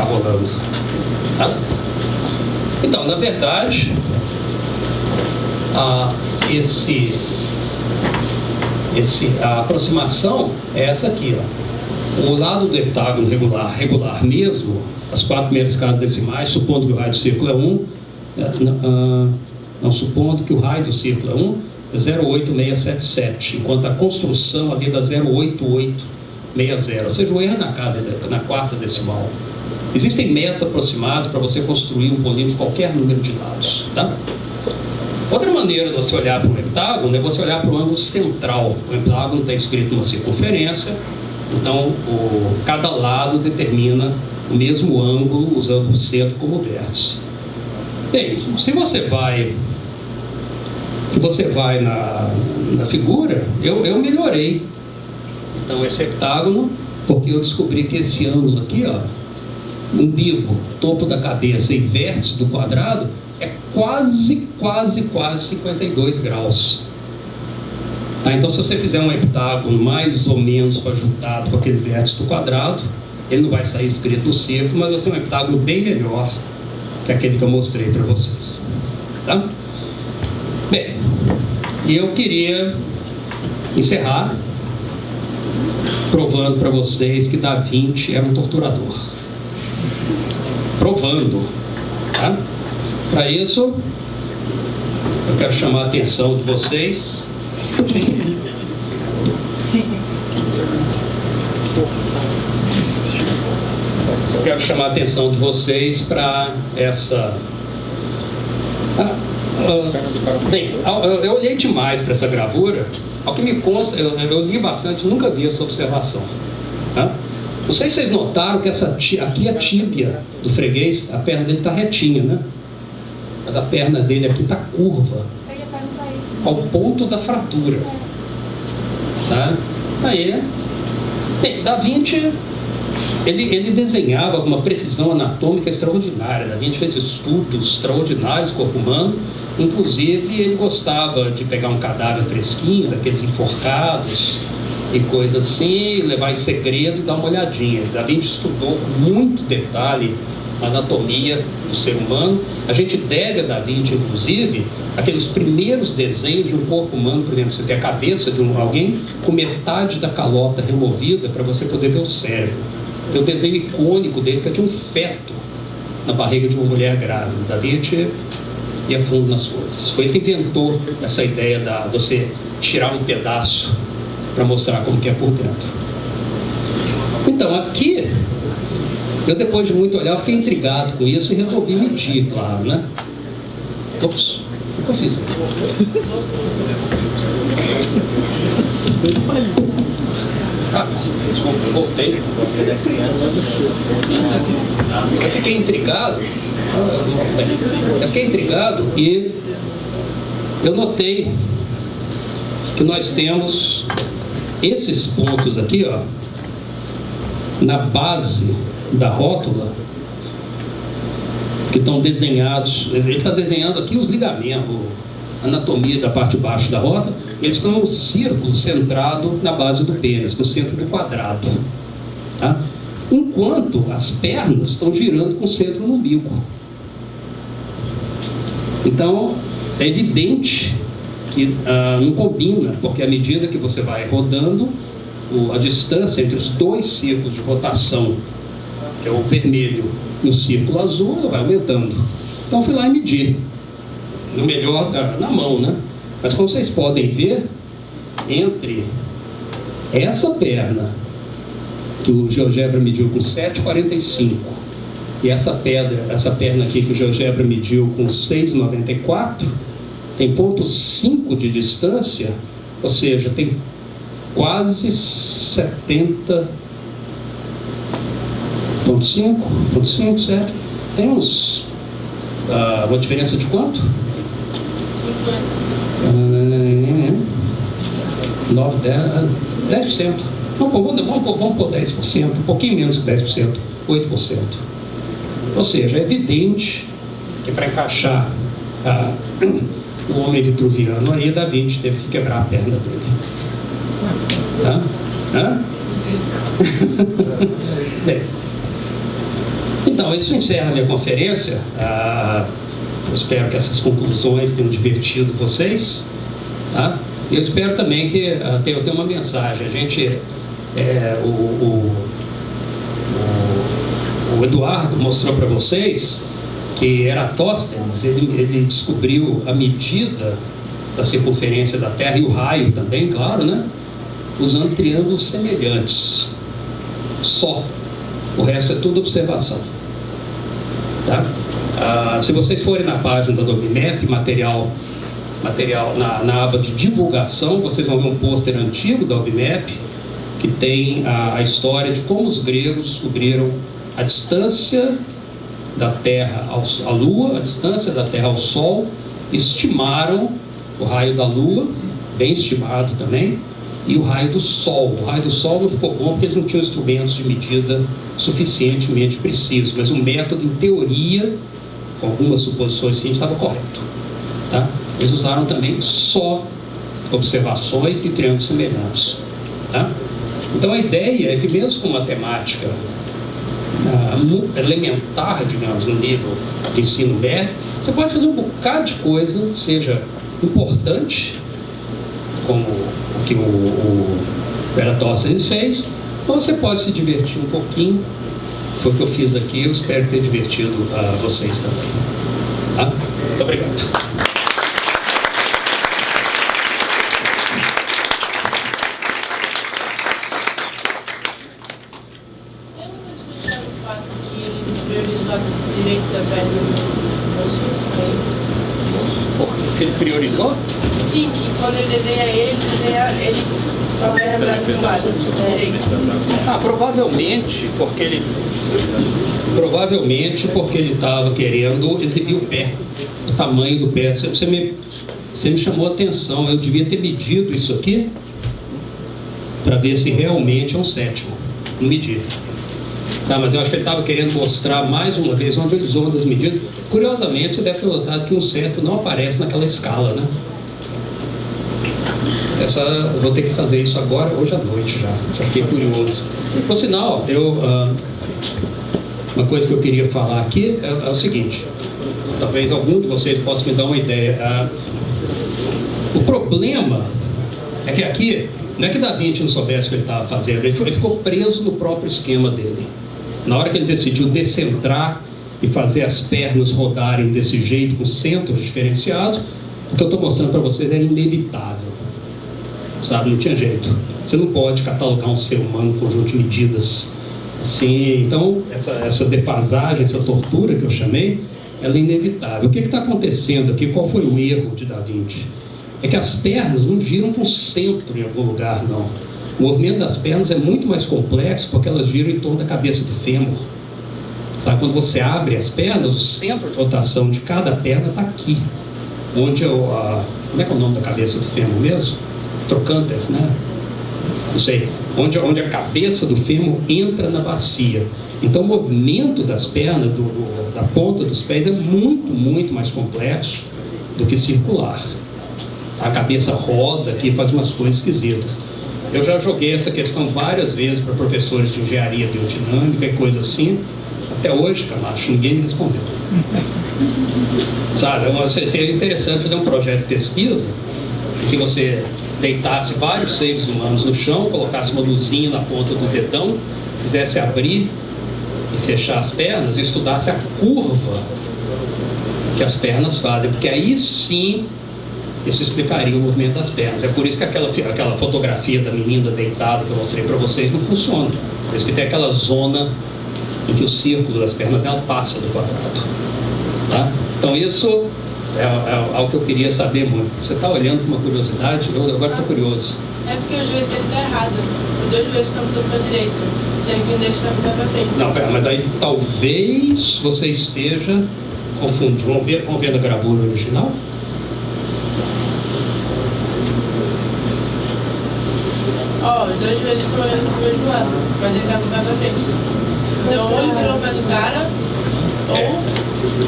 [SPEAKER 1] rolando. Tá? Então, na verdade, a aproximação é essa aqui, ó. O lado do heptágono regular mesmo, as 4 primeiras casas decimais, supondo que o raio do círculo é 1, supondo que o raio do círculo é 1, é 08677, enquanto a construção ali dá 08860, ou seja, o erro na quarta decimal. Existem métodos aproximados para você construir um polígono de qualquer número de lados, tá? Outra maneira de você olhar para um heptágono é você olhar para o ângulo central. O heptágono está escrito numa circunferência, então cada lado determina o mesmo ângulo usando o centro como vértice. Bem, se você vai na figura, eu melhorei. Então esse heptágono, porque eu descobri que esse ângulo aqui, ó, umbigo, topo da cabeça e vértice do quadrado, é quase 52 graus. Tá? Então se você fizer um heptágono mais ou menos ajustado com aquele vértice do quadrado, ele não vai sair escrito no círculo, mas vai ser um heptágono bem melhor que aquele que eu mostrei para vocês. Tá? Bem, eu queria encerrar provando para vocês que Da Vinci era um torturador. Provando. Tá? Para isso, eu quero chamar a atenção de vocês. Eu quero chamar a atenção de vocês para essa... Bem, eu olhei demais para essa gravura. Ao que me consta, eu li bastante, nunca vi essa observação. Tá? Não sei se vocês notaram que aqui a tíbia do freguês, a perna dele está retinha, né? Mas a perna dele aqui está curva, ao ponto da fratura. Sabe? Aí, bem, Da Vinci, ele desenhava com uma precisão anatômica extraordinária. Da Vinci fez estudos extraordinários do corpo humano. Inclusive, ele gostava de pegar um cadáver fresquinho, daqueles enforcados e coisas assim, levar em segredo e dar uma olhadinha. Da Vinci estudou com muito detalhe a anatomia do ser humano. A gente deve a Da Vinci, inclusive, aqueles primeiros desenhos de um corpo humano. Por exemplo, você tem a cabeça de alguém com metade da calota removida para você poder ver o cérebro. Tem o desenho icônico dele, que é de um feto na barriga de uma mulher grávida. Da Vinci ia fundo nas coisas. Foi ele que inventou essa ideia de você tirar um pedaço para mostrar como que é por dentro. Então, aqui, eu depois de muito olhar, fiquei intrigado com isso e resolvi medir, claro, né? Ops, o que eu fiz? Desculpa, eu voltei. Eu fiquei intrigado. E eu notei que nós temos esses pontos aqui, ó, na base da rótula, que estão desenhados. Ele está desenhando aqui os ligamentos, a anatomia da parte de baixo da rótula. Eles estão no círculo centrado na base do pênis, no centro do quadrado. Tá? Enquanto as pernas estão girando com o centro no umbigo. Então, é evidente que não combina, porque à medida que você vai rodando, a distância entre os dois círculos de rotação, que é o vermelho e o círculo azul, ela vai aumentando. Então, fui lá e medi. No melhor, na mão, né? Mas como vocês podem ver, entre essa perna, que o GeoGebra mediu com 7,45, e essa perna aqui que o GeoGebra mediu com 6,94, tem 0,5 de distância, ou seja, tem quase 70,5, certo? Tem uma diferença de quanto? 10%. Vamos pôr 10%, um pouquinho menos que 10%, 8%. Ou seja, é evidente que para encaixar o homem vitruviano aí, Da Vinci teve que quebrar a perna dele. Tá? Hã? Bem, então, isso encerra a minha conferência. Eu espero que essas conclusões tenham divertido vocês. Tá? E eu espero também que eu tenha uma mensagem. A gente, o Eduardo mostrou para vocês que Eratóstenes, ele descobriu a medida da circunferência da Terra e o raio também, claro, né? Usando triângulos semelhantes. Só. O resto é tudo observação. Tá? Se vocês forem na página do OBMAP, material na aba de divulgação, vocês vão ver um pôster antigo da OBMAP que tem a história de como os gregos descobriram a distância da Terra à Lua, a distância da Terra ao Sol, estimaram o raio da Lua, bem estimado também, e o raio do Sol. O raio do Sol não ficou bom porque eles não tinham instrumentos de medida suficientemente precisos, mas o método, em teoria, com algumas suposições sim, estava correto. Tá? Eles usaram também só observações e triângulos semelhantes. Tá? Então a ideia é que mesmo com matemática elementar, digamos, no nível de ensino médio, você pode fazer um bocado de coisa, seja importante, como o que o Eratóstenes fez, ou você pode se divertir um pouquinho. Foi o que eu fiz aqui, eu espero ter divertido vocês também. Tá? Muito obrigado.
[SPEAKER 5] Direito da perna do osso.
[SPEAKER 1] Que ele priorizou?
[SPEAKER 5] Sim, que quando ele desenha ele com a perna branca do lado direito.
[SPEAKER 1] Provavelmente porque ele estava querendo exibir o pé, o tamanho do pé. Você me chamou a atenção, eu devia ter medido isso aqui para ver se realmente é um sétimo. Não medi. Sabe, mas eu acho que ele estava querendo mostrar mais uma vez onde ele usou das medidas. Curiosamente, você deve ter notado que um sétimo não aparece naquela escala, né? Eu vou ter que fazer isso agora, hoje à noite já fiquei curioso. Por sinal, uma coisa que eu queria falar aqui é o seguinte, talvez algum de vocês possa me dar uma ideia. O problema é que aqui, não é que Da Vinci não soubesse o que ele estava fazendo, ele ficou preso no próprio esquema dele. Na hora que ele decidiu decentrar e fazer as pernas rodarem desse jeito, com centros diferenciados, o que eu estou mostrando para vocês era inevitável. Sabe, não tinha jeito. Você não pode catalogar um ser humano com um conjunto de medidas assim. Então, essa defasagem, essa tortura que eu chamei, ela é inevitável. O que está acontecendo aqui? Qual foi o erro de Da Vinci? É que as pernas não giram com o centro em algum lugar, não. O movimento das pernas é muito mais complexo porque elas giram em torno da cabeça do fêmur. Sabe, quando você abre as pernas, o centro de rotação de cada perna está aqui. Onde como é que é o nome da cabeça do fêmur mesmo? Trocânter, né? Não sei. Onde a cabeça do fêmur entra na bacia. Então o movimento das pernas, da ponta dos pés, é muito, muito mais complexo do que circular. A cabeça roda aqui, faz umas coisas esquisitas. Eu já joguei essa questão várias vezes para professores de engenharia biodinâmica e coisa assim. Até hoje, Camacho, ninguém me respondeu. Sabe, seria interessante fazer um projeto de pesquisa em que você deitasse vários seres humanos no chão, colocasse uma luzinha na ponta do dedão, fizesse abrir e fechar as pernas e estudasse a curva que as pernas fazem, porque aí sim isso explicaria o movimento das pernas. É por isso que aquela fotografia da menina deitada que eu mostrei para vocês não funciona. Por isso que tem aquela zona em que o círculo das pernas ela passa do quadrado. Tá? Então isso é algo que eu queria saber muito. Você está olhando com uma curiosidade? Eu agora estou curioso.
[SPEAKER 5] É porque o joelho dele está errado. Os dois joelhos estão para a direita, sendo que um deles está para frente.
[SPEAKER 1] Não, pera, mas aí talvez você esteja confundindo. Vamos ver na gravura original?
[SPEAKER 5] Ó, os dois joelhos estão olhando pro mesmo lado, mas ele tá com o pé pra frente. Então, ou ele virou o pé do cara, ou...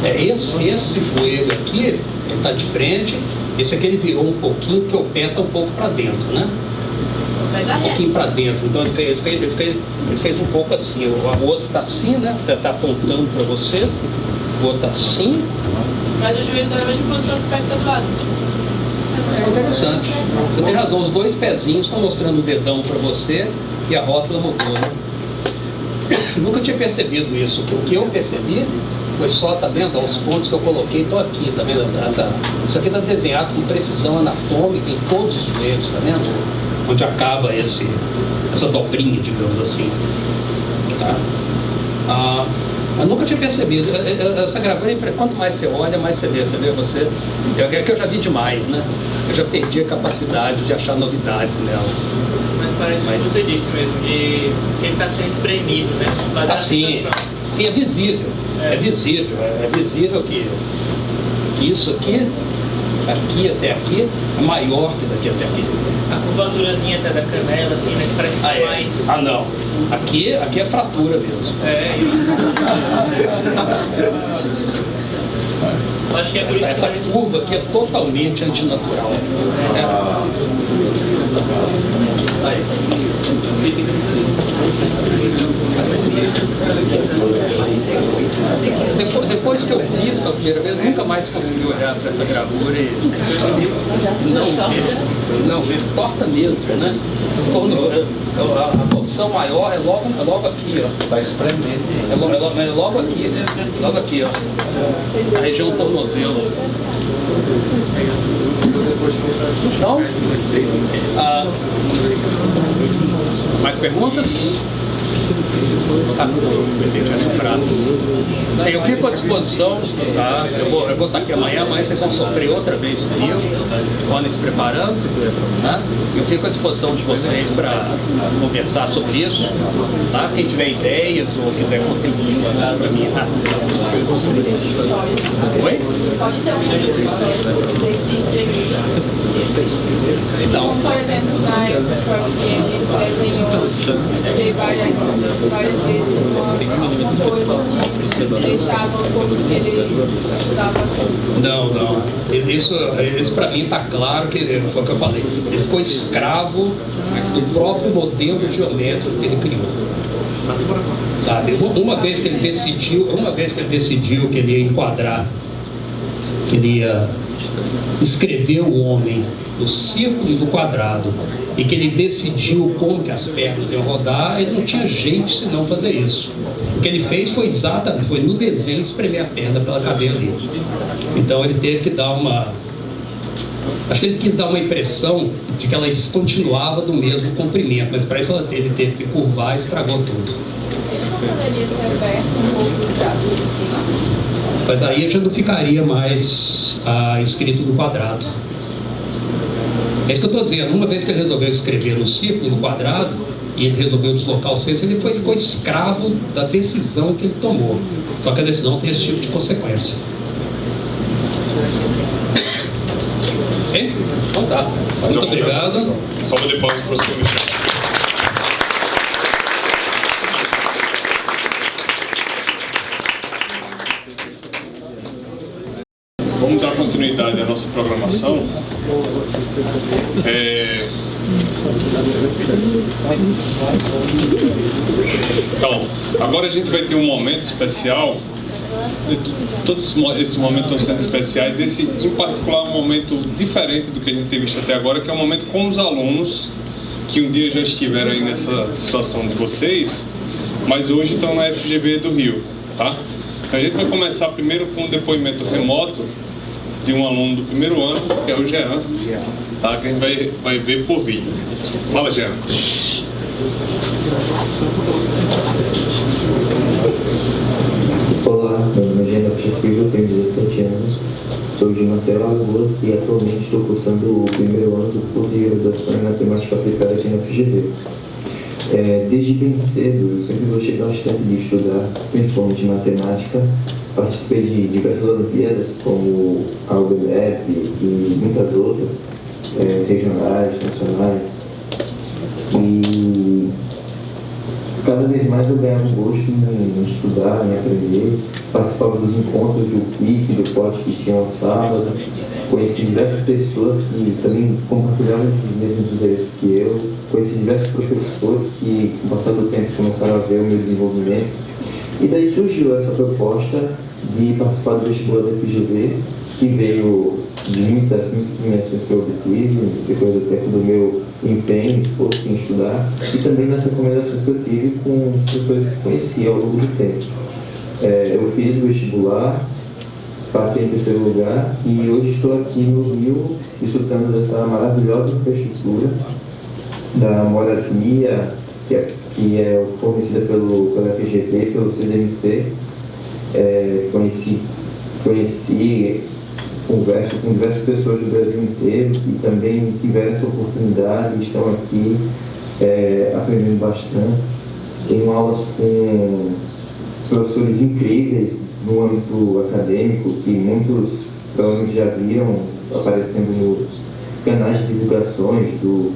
[SPEAKER 1] Esse joelho aqui, ele tá de frente, esse aqui ele virou um pouquinho, porque o pé tá um pouco para dentro, né? Um pouquinho para dentro, então ele fez um pouco assim, o outro tá assim, né? Tá apontando para você, o outro tá assim.
[SPEAKER 5] Mas o joelho tá na mesma posição que o pé que tá do lado.
[SPEAKER 1] É interessante, você tem razão, os dois pezinhos estão mostrando o dedão para você e a rótula mudou, né? Nunca tinha percebido isso, o que eu percebi foi só, tá vendo, os pontos que eu coloquei estão aqui, tá vendo? Isso aqui está desenhado com precisão anatômica em todos os joelhos, tá vendo? Onde acaba essa dobrinha, digamos assim. Tá? Eu nunca tinha percebido. Essa gravura, quanto mais você olha, mais você vê. Você é que eu já vi demais, né? Eu já perdi a capacidade de achar novidades nela.
[SPEAKER 3] Mas parece que você disse mesmo, que ele está sendo espremido, né?
[SPEAKER 1] Sim, é visível. É visível que isso aqui até aqui, é maior que daqui até aqui.
[SPEAKER 3] A curvaturazinha até da canela, assim, né? Que parece mais...
[SPEAKER 1] Não. Aqui é fratura mesmo.
[SPEAKER 3] É isso. Acho que é por isso
[SPEAKER 1] essa curva aqui é totalmente antinatural. Aí. Depois que eu fiz pela primeira vez, eu nunca mais consegui olhar para essa gravura e não, torta mesmo, né? A porção maior é logo aqui, ó.
[SPEAKER 2] Está espremendo.
[SPEAKER 1] É logo aqui, ó. A região tornozelo. Então, mais perguntas? Pensei que tivesse um prazo. Eu fico à disposição, tá? Eu vou estar aqui amanhã vocês vão sofrer outra vez comigo, podem se preparando, tá? Eu fico à disposição de vocês para conversar sobre isso, tá? Quem tiver ideias ou quiser contribuir para mim, tá? Oi?
[SPEAKER 6] Pode ter um desse espremido.
[SPEAKER 1] Então,
[SPEAKER 6] por exemplo, na época que ele desenhou, teve várias vezes uma coisa que deixava os corpos que ele estudava assim.
[SPEAKER 1] Não. Isso para mim está claro que foi o que eu falei. Ele ficou escravo do próprio modelo geométrico que ele criou. Sabe? Uma vez que ele decidiu que ele ia enquadrar, que ele ia escrever o homem no círculo e no quadrado, e que ele decidiu como que as pernas iam rodar, ele não tinha jeito senão fazer isso. O que ele fez foi no desenho espremer a perna pela cadeia dele. Então ele teve que dar acho que ele quis dar uma impressão de que ela continuava do mesmo comprimento, mas para isso ele teve que curvar e estragou tudo.
[SPEAKER 6] Ele não poderia ter aberto um pouco os braços de cima?
[SPEAKER 1] Mas aí já não ficaria mais escrito no quadrado. É isso que eu estou dizendo. Uma vez que ele resolveu escrever no círculo, no quadrado, e ele resolveu deslocar o centro, ele ficou escravo da decisão que ele tomou. Só que a decisão tem esse tipo de consequência. Ok? Então tá. Muito obrigado.
[SPEAKER 7] Salve de palmas para o professor Michel. Vamos dar continuidade à nossa programação. Então, agora a gente vai ter um momento especial. Todos esses momentos estão sendo especiais. Esse, em particular, é um momento diferente do que a gente tem visto até agora, que é um momento com os alunos que um dia já estiveram aí nessa situação de vocês, mas hoje estão na FGV do Rio, tá? Então a gente vai começar primeiro com um depoimento remoto de um aluno do primeiro ano, que é o Jean, tá? Que a gente vai ver por vídeo. Fala, Jean.
[SPEAKER 8] Olá, meu nome é Jean Silva, tenho 17 anos, sou de Marcelo Alagoas e atualmente estou cursando o primeiro ano do curso de graduação em Matemática Aplicada aqui na FGV. Desde bem cedo, eu sempre gostei bastante de estudar, principalmente matemática. Participei de diversas Olimpíadas, como a UBLEP e muitas outras, regionais, nacionais. E cada vez mais eu ganhava gosto em estudar, em aprender, participava dos encontros do PIC, do POT que tinha aos sábados, conheci diversas pessoas que também compartilhavam esses mesmos interesses que eu, conheci diversos professores que, com o passar do tempo, começaram a ver o meu desenvolvimento. E daí surgiu essa proposta de participar do vestibular da FGV, que veio de muitas premiações que eu obtive, depois do tempo do meu empenho, esforço em estudar, e também das recomendações que eu tive com os professores que conheci ao longo do tempo. Eu fiz o vestibular, passei em terceiro lugar, e hoje estou aqui no Rio, desfrutando dessa maravilhosa infraestrutura da moradia, que é fornecida pela FGV, pelo CDMC. Converso com diversas pessoas do Brasil inteiro que também tiveram essa oportunidade e estão aqui aprendendo bastante. Tenho aulas com professores incríveis no âmbito acadêmico, que muitos provavelmente já viram aparecendo nos canais de divulgações do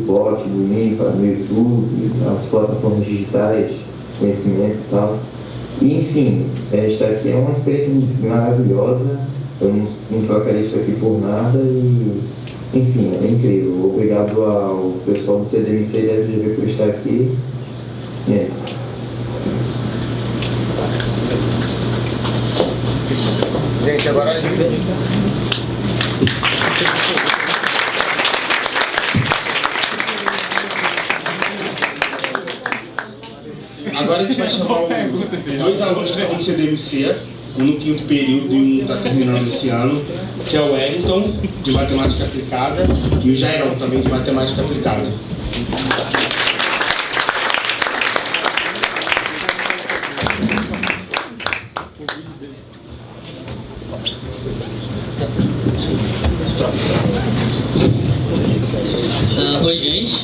[SPEAKER 8] POT, do INPA, no YouTube, nas plataformas digitais, conhecimento e tal. E, enfim, estar aqui é uma experiência muito maravilhosa. Eu não trocaria isso aqui por nada e, enfim, é incrível. Obrigado ao pessoal do CDMC e da FGV por estar aqui. E é isso.
[SPEAKER 9] Gente, agora a gente... Agora a gente vai chamar dois alunos que estão no CDMC, um no quinto período e um está terminando esse ano, que é o Wellington, de Matemática Aplicada, e o Jairão, também de Matemática Aplicada.
[SPEAKER 10] Oi, gente.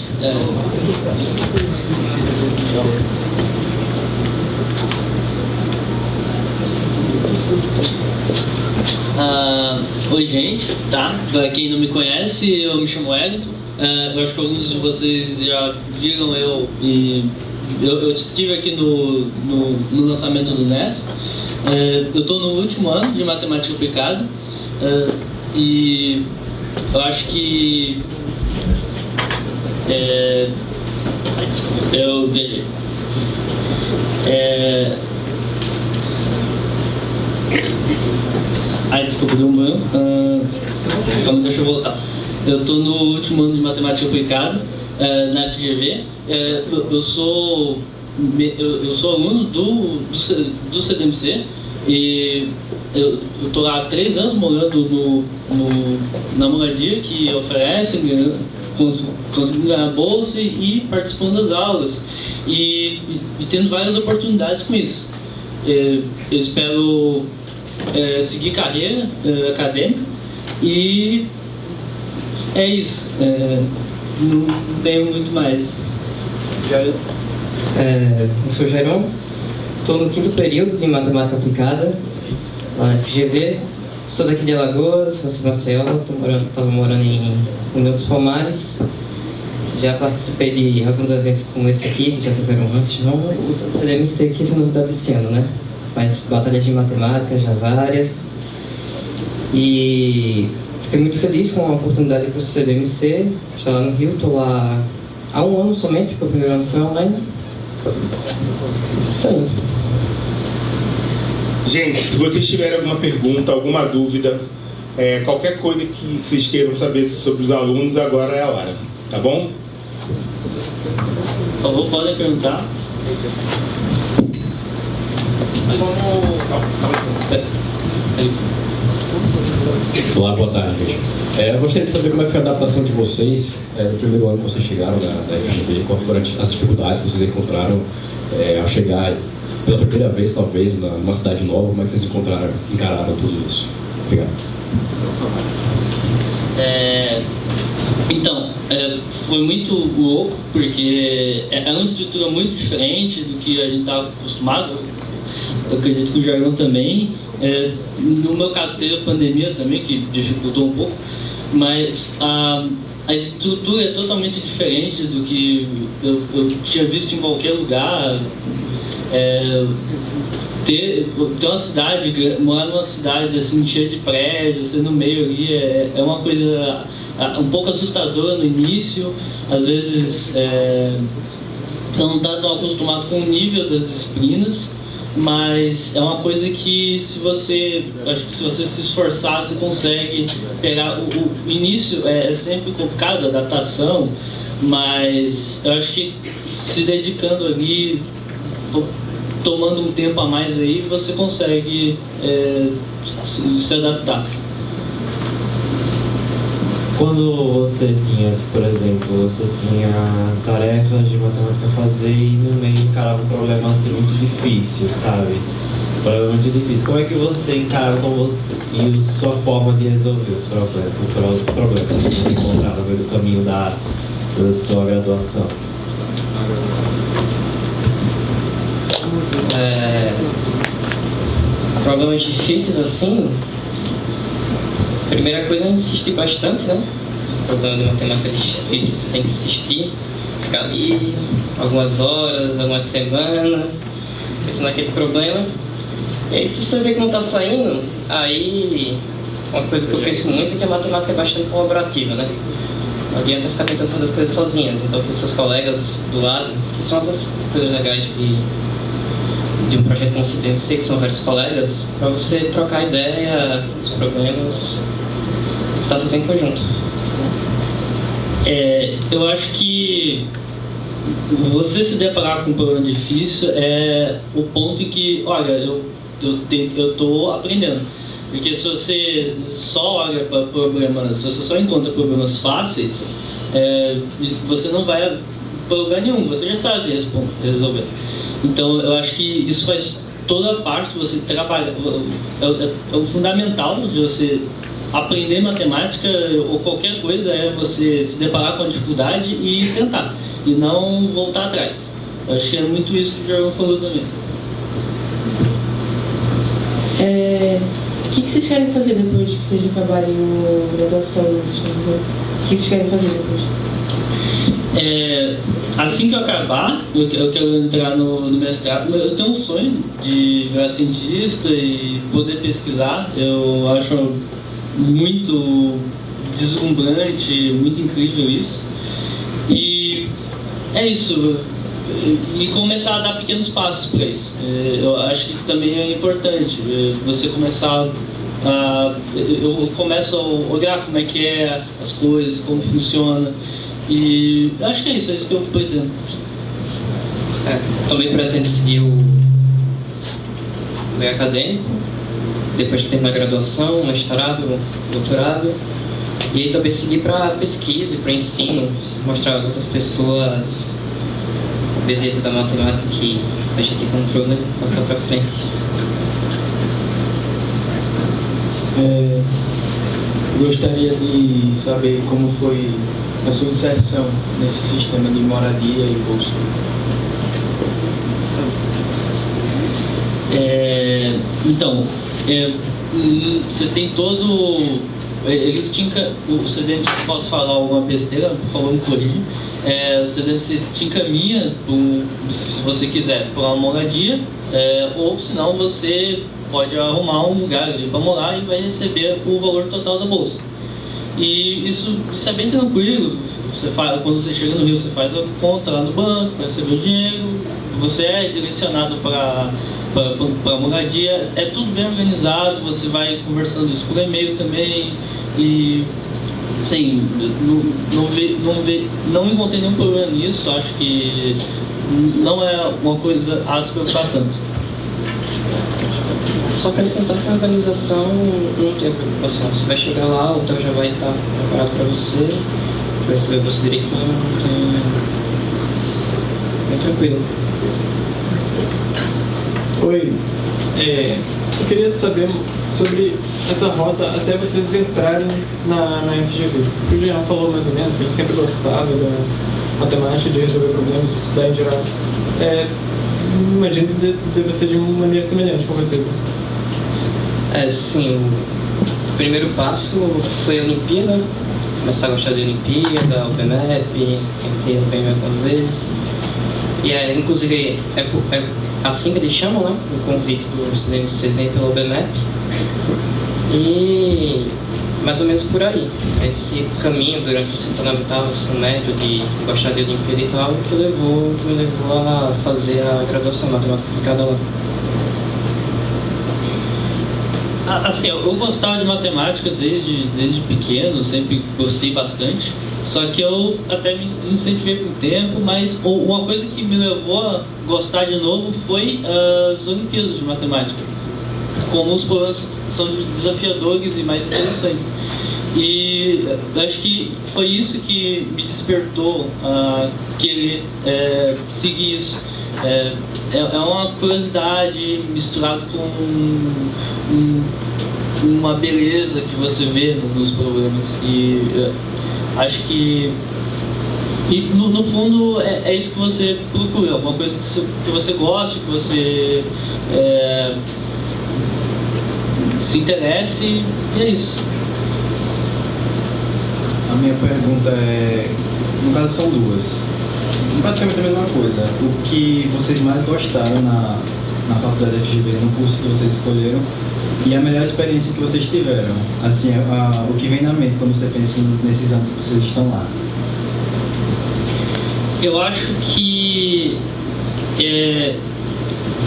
[SPEAKER 10] Oi, gente, tá? Pra quem não me conhece, eu me chamo Wellington. Eu acho que alguns de vocês já viram eu estive aqui no lançamento do NES. Eu estou no último ano de Matemática Aplicada e eu acho que eu viajei. Desculpa, deu um banho. Calma, deixa eu voltar. Eu estou no último ano de Matemática Aplicada na FGV. Eu sou aluno do CDMC e eu estou lá há 3 anos morando na moradia que oferece, conseguindo ganhar bolsa e participando das aulas e tendo várias oportunidades com isso. Eu espero seguir carreira acadêmica e é isso. Não tenho muito mais.
[SPEAKER 11] Eu sou o Jairão, estou no 5º período de Matemática Aplicada lá na FGV. Sou daqui de Alagoas, nasci em Maceió, estava morando em União dos Palmares. Já participei de alguns eventos como esse aqui, que já tiveram antes, não o CDMC, que é novidade desse ano, né? Mas batalhas de matemática, já várias. E fiquei muito feliz com a oportunidade para o CDMC. Estou lá no Rio, estou lá há 1 ano somente, porque o primeiro ano foi online. Isso aí.
[SPEAKER 9] Gente, se vocês tiverem alguma pergunta, alguma dúvida, qualquer coisa que vocês queiram saber sobre os alunos, agora é a hora, tá bom?
[SPEAKER 10] Por favor, podem perguntar.
[SPEAKER 12] Olá, boa tarde, gente. Eu gostaria de saber como é que foi a adaptação de vocês no primeiro ano que vocês chegaram na FGV, quais foram as dificuldades que vocês encontraram ao chegar pela primeira vez, talvez, numa cidade nova, como é que vocês encararam tudo isso? Obrigado.
[SPEAKER 10] Então, foi muito louco, porque é uma estrutura muito diferente do que a gente estava acostumado. Eu acredito que o Jairão também. No meu caso, teve a pandemia também, que dificultou um pouco, mas a estrutura é totalmente diferente do que eu tinha visto em qualquer lugar. Ter uma cidade, morar numa cidade assim, cheia de prédios, ser no meio ali, é uma coisa um pouco assustadora no início. Às vezes você não está tão acostumado com o nível das disciplinas, mas é uma coisa que acho que se você se esforçar, você consegue pegar. O início é sempre complicado, a adaptação, mas eu acho que se dedicando ali, tomando um tempo a mais aí, você consegue se adaptar.
[SPEAKER 13] Quando você tinha, por exemplo, você tinha tarefas de matemática a fazer e no meio encarava um problema assim muito difícil, sabe? Um problema muito difícil. Como é que você encarava e sua forma de resolver os problemas que você encontrava no meio do caminho da sua graduação?
[SPEAKER 11] Problemas difíceis assim, a primeira coisa é insistir bastante, né? Problema de matemática difícil, você tem que insistir, ficar ali algumas horas, algumas semanas, pensando naquele problema. E aí se você vê que não está saindo, aí uma coisa que eu penso muito é que a matemática é bastante colaborativa, né? Não adianta ficar tentando fazer as coisas sozinhas, então tem seus colegas do lado, que são outras coisas legais de um projeto como CTNC, que são vários colegas, para você trocar ideia dos problemas que está fazendo em conjunto.
[SPEAKER 10] Eu acho que você se deparar com um problema difícil é o ponto em que, olha, eu estou aprendendo. Porque se você só olha para problemas, se você só encontra problemas fáceis, você não vai para lugar nenhum, você já sabe resolver. Então eu acho que isso faz toda a parte de você trabalhar, é o fundamental de você aprender matemática ou qualquer coisa é você se deparar com a dificuldade e tentar, e não voltar atrás. Eu acho que é muito isso que o Jorge falou também.
[SPEAKER 5] O que vocês querem fazer depois que vocês acabarem a graduação? O que vocês querem fazer depois?
[SPEAKER 10] Assim que eu acabar, eu quero entrar no mestrado. Eu tenho um sonho de virar cientista e poder pesquisar. Eu acho muito deslumbrante, muito incrível isso. E é isso. E começar a dar pequenos passos para isso. Eu acho que também é importante você começar eu começo a olhar como é que é as coisas, como funciona. E acho que é isso que eu pretendo.
[SPEAKER 11] Também pretendo seguir o meio acadêmico, depois de terminar a graduação, mestrado, doutorado, e aí também seguir para pesquisa e para ensino, mostrar às outras pessoas a beleza da matemática que a gente encontrou, né? Passar para frente.
[SPEAKER 14] Gostaria de saber como foi a sua inserção nesse sistema de moradia e bolsa.
[SPEAKER 10] Então, você tem todo... Eles te o CDMC, se eu posso falar alguma besteira, por favor, me corrija. O CDMC te encaminha, se você quiser, para uma moradia, ou senão você pode arrumar um lugar ali para morar e vai receber o valor total da bolsa. E isso é bem tranquilo. Quando você chega no Rio, você faz a conta lá no banco, vai receber o dinheiro, você é direcionado para a moradia, é tudo bem organizado, você vai conversando isso por e-mail também. E sim, não encontrei nenhum problema nisso. Acho que não é uma coisa a se preocupar tanto.
[SPEAKER 11] Só acrescentar que a organização não tem preocupação. Você vai chegar lá, o hotel já vai estar preparado para você, vai receber você direitinho, então bem tranquilo.
[SPEAKER 14] Oi, eu queria saber sobre essa rota até vocês entrarem na FGV. O Jean falou mais ou menos que ele sempre gostava da matemática, de resolver problemas, estudar em geral. Imagino que deve ser de uma maneira semelhante com vocês.
[SPEAKER 11] Sim, o primeiro passo foi a Olimpíada, começar a gostar de Olimpíada, o BMEP, tentei bem algumas vezes. E inclusive é assim que eles chamam, né? O convite do CDMC vem pelo BMEP. E mais ou menos por aí. Esse caminho durante o ensino fundamental, o ensino médio, de gostar de Olimpíada e tal, que me levou a fazer a graduação em matemática aplicada lá.
[SPEAKER 10] Assim, eu gostava de matemática desde pequeno, sempre gostei bastante. Só que eu até me desincentivei por um tempo, mas uma coisa que me levou a gostar de novo foi as Olimpíadas de Matemática. Como os problemas são desafiadores e mais interessantes. E acho que foi isso que me despertou a querer seguir isso. É uma curiosidade misturada com uma beleza que você vê nos problemas. E acho que no fundo é isso que você procura, alguma coisa que você goste, que você se interesse, e é isso.
[SPEAKER 15] A minha pergunta no caso são duas, praticamente a mesma coisa. O que vocês mais gostaram na faculdade da FGV, no curso que vocês escolheram, e a melhor experiência que vocês tiveram, assim, o que vem na mente quando você pensa nesses anos que vocês estão lá?
[SPEAKER 10] Eu acho que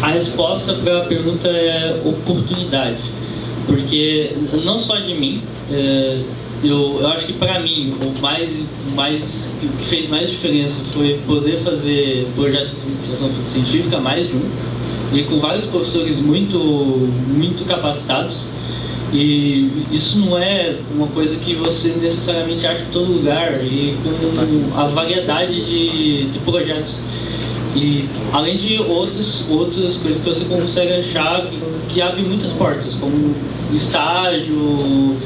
[SPEAKER 10] a resposta para a pergunta é oportunidade, porque não só de mim, eu acho que para mim o que fez mais diferença foi poder fazer projetos de iniciação científica, mais de um, e com vários professores muito capacitados. E isso não é uma coisa que você necessariamente acha em todo lugar, e com a variedade de projetos. E além de outras coisas que você consegue achar que abrem muitas portas, como estágio,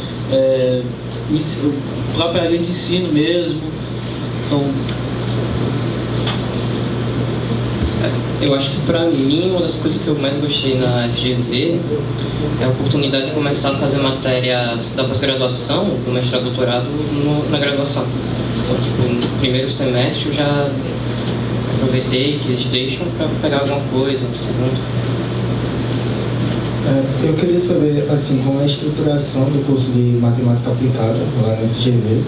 [SPEAKER 10] própria área de ensino mesmo. Então,
[SPEAKER 11] eu acho que pra mim uma das coisas que eu mais gostei na FGV é a oportunidade de começar a fazer matérias da pós-graduação, do mestrado e doutorado na graduação. Então, tipo, no primeiro semestre eu já aproveitei que eles deixam para pegar alguma coisa no segundo.
[SPEAKER 16] Eu queria saber, assim, como é a estruturação do curso de matemática aplicada lá na FGV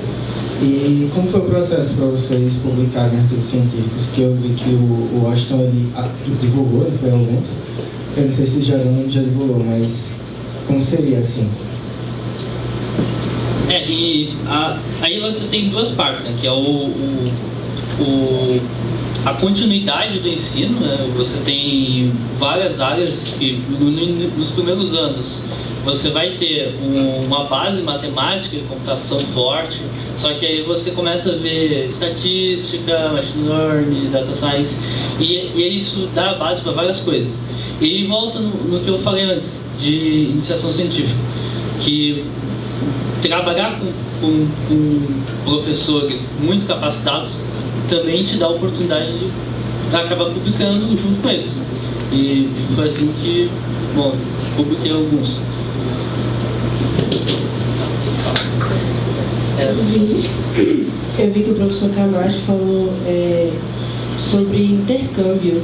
[SPEAKER 16] e como foi o processo para vocês publicarem artigos científicos, que eu vi que o Washington ele divulgou, ele foi alguns. Eu não sei se já divulgou, mas como seria assim?
[SPEAKER 10] Aí você tem duas partes, né, que é a continuidade do ensino, né? Você tem várias áreas que nos primeiros anos você vai ter uma base matemática e computação forte, só que aí você começa a ver estatística, machine learning, data science, e isso dá a base para várias coisas. E volta no que eu falei antes, de iniciação científica, que trabalhar com professores muito capacitados também te dá a oportunidade de acabar publicando junto com eles. E foi assim que, publiquei alguns.
[SPEAKER 17] Eu vi que o professor Camacho falou sobre intercâmbio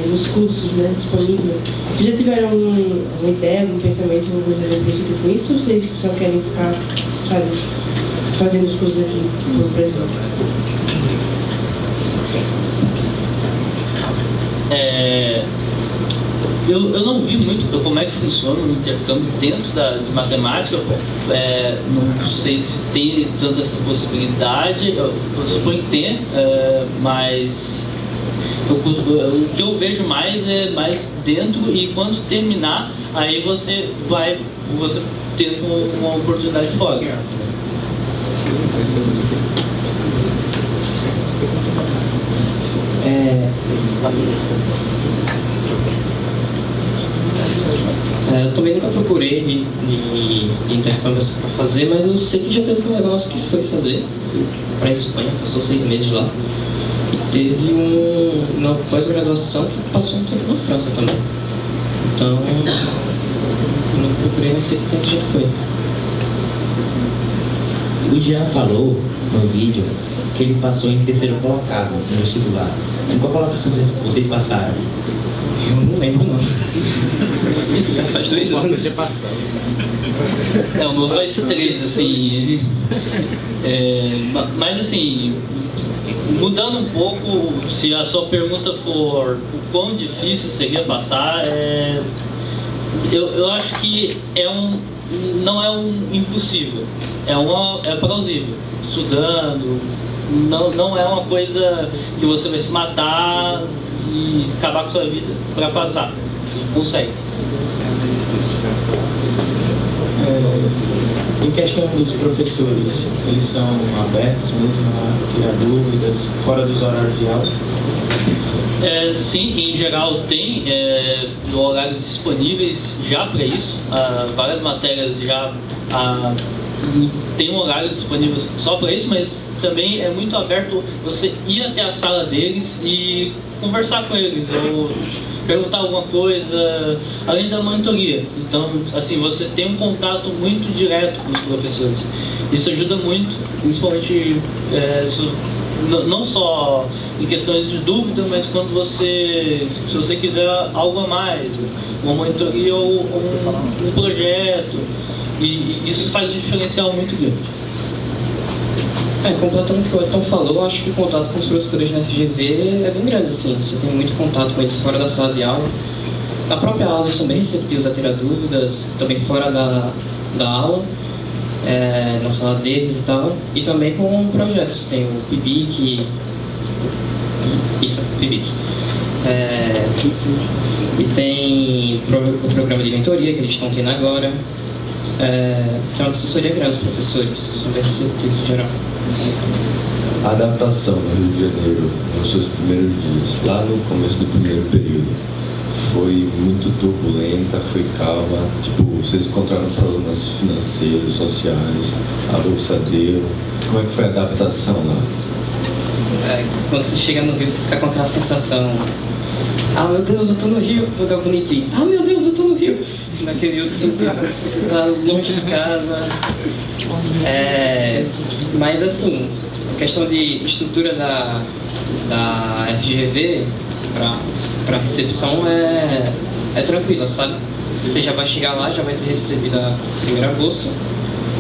[SPEAKER 17] nos cursos, né, disponível. Vocês já tiveram uma ideia, algum pensamento, alguma coisa parecida com isso, ou vocês só querem ficar, sabe, fazendo os cursos aqui, por exemplo?
[SPEAKER 10] Eu não vi muito como é que funciona o intercâmbio dentro de matemática. Não sei se tem tanto essa possibilidade. Eu suponho que tem, mas o que eu vejo mais é mais dentro, e quando terminar, aí você ter uma oportunidade fora.
[SPEAKER 11] Eu também nunca procurei de intercâmbio para fazer, mas eu sei que já teve um negócio que foi fazer para a Espanha, passou 6 meses lá. E teve uma pós-graduação que passou um tempo na França também. Então, eu não procurei, mas sei que teve gente que foi.
[SPEAKER 13] O Jean falou no vídeo que ele passou em terceiro colocado no vestibular. Em qual colocação vocês passaram?
[SPEAKER 11] Eu não lembro não. Já faz 2 anos.
[SPEAKER 10] Não, o meu faz 3, assim. Mas assim, mudando um pouco, se a sua pergunta for o quão difícil seria passar, eu acho que não é um impossível, é plausível. Estudando, não é uma coisa que você vai se matar e acabar com sua vida para passar. Você consegue.
[SPEAKER 16] Em questão dos professores, eles são abertos mesmo a tirar dúvidas, fora dos horários de aula?
[SPEAKER 10] Sim, em geral tem horários disponíveis já para isso. Várias matérias já tem um horário disponível só para isso, mas também é muito aberto você ir até a sala deles e conversar com eles, ou perguntar alguma coisa, além da monitoria. Então, assim, você tem um contato muito direto com os professores. Isso ajuda muito, principalmente não só em questões de dúvida, mas quando se você quiser algo a mais, uma monitoria ou um projeto, e isso faz um diferencial muito grande.
[SPEAKER 11] Completando o que o Edson falou, eu acho que o contato com os professores na FGV é bem grande, assim. Você tem muito contato com eles fora da sala de aula. Na própria aula eles são bem receptivos a tirar dúvidas, também fora da aula, na sala deles e tal. E também com projetos, tem o PIBIC, PIBIC. E tem o programa de mentoria que eles estão tendo agora. Que é uma assessoria grande dos professores, são bem receptivos em geral.
[SPEAKER 18] A adaptação no Rio de Janeiro, nos seus primeiros dias, lá no começo do primeiro período, foi muito turbulenta, foi calma? Tipo, vocês encontraram problemas financeiros, sociais, a bolsa deu? Como é que foi a adaptação lá?
[SPEAKER 11] Quando você chega no Rio, você fica com aquela sensação: ah, meu Deus, eu tô no Rio, vou dar bonitinho. Ah, meu Deus, eu tô no Rio. Naquele outro sentido, você tá longe de casa. Mas assim, a questão de estrutura da FGV para recepção é tranquila, sabe? Você já vai chegar lá, já vai ter recebido a primeira bolsa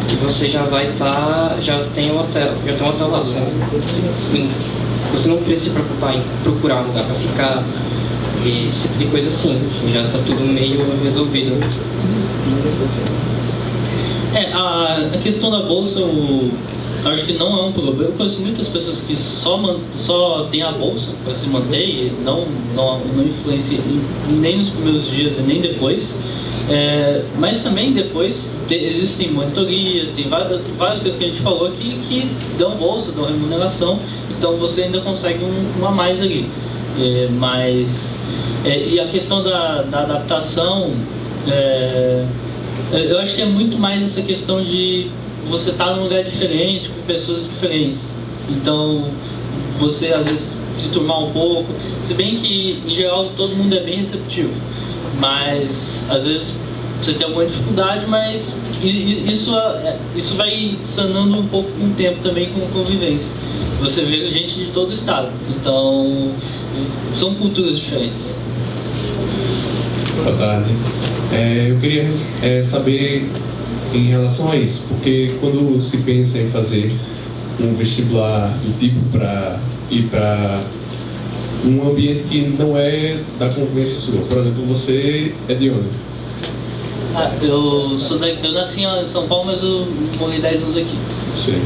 [SPEAKER 11] e você já vai já tem um hotel lá, sabe? Você não precisa se preocupar em procurar um lugar para ficar e esse tipo de coisa assim, já tá tudo meio resolvido.
[SPEAKER 10] A questão da bolsa, eu acho que não é um problema. Eu conheço muitas pessoas que só têm a bolsa para se manter e não influencia nem nos primeiros dias e nem depois. Mas também depois existem monitoria, tem várias coisas que a gente falou aqui que dão bolsa, dão remuneração, então você ainda consegue um a mais ali. E a questão da adaptação, eu acho que é muito mais essa questão de você estar num lugar diferente, com pessoas diferentes. Então, você às vezes se turmar um pouco, se bem que em geral todo mundo é bem receptivo, mas às vezes você tem alguma dificuldade, mas isso vai sanando um pouco com o tempo também, com a convivência. Você vê gente de todo o estado, então são culturas diferentes.
[SPEAKER 19] Boa tarde. Eu queria saber em relação a isso, porque quando se pensa em fazer um vestibular do tipo para ir para um ambiente que não é da convivência sua, por exemplo, você é de onde?
[SPEAKER 10] Eu nasci em São Paulo, mas eu morei 10 anos aqui.
[SPEAKER 19] Sim.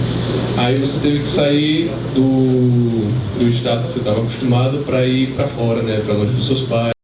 [SPEAKER 19] Aí você teve que sair do estado que você estava acostumado para ir para fora, né, para longe dos seus pais.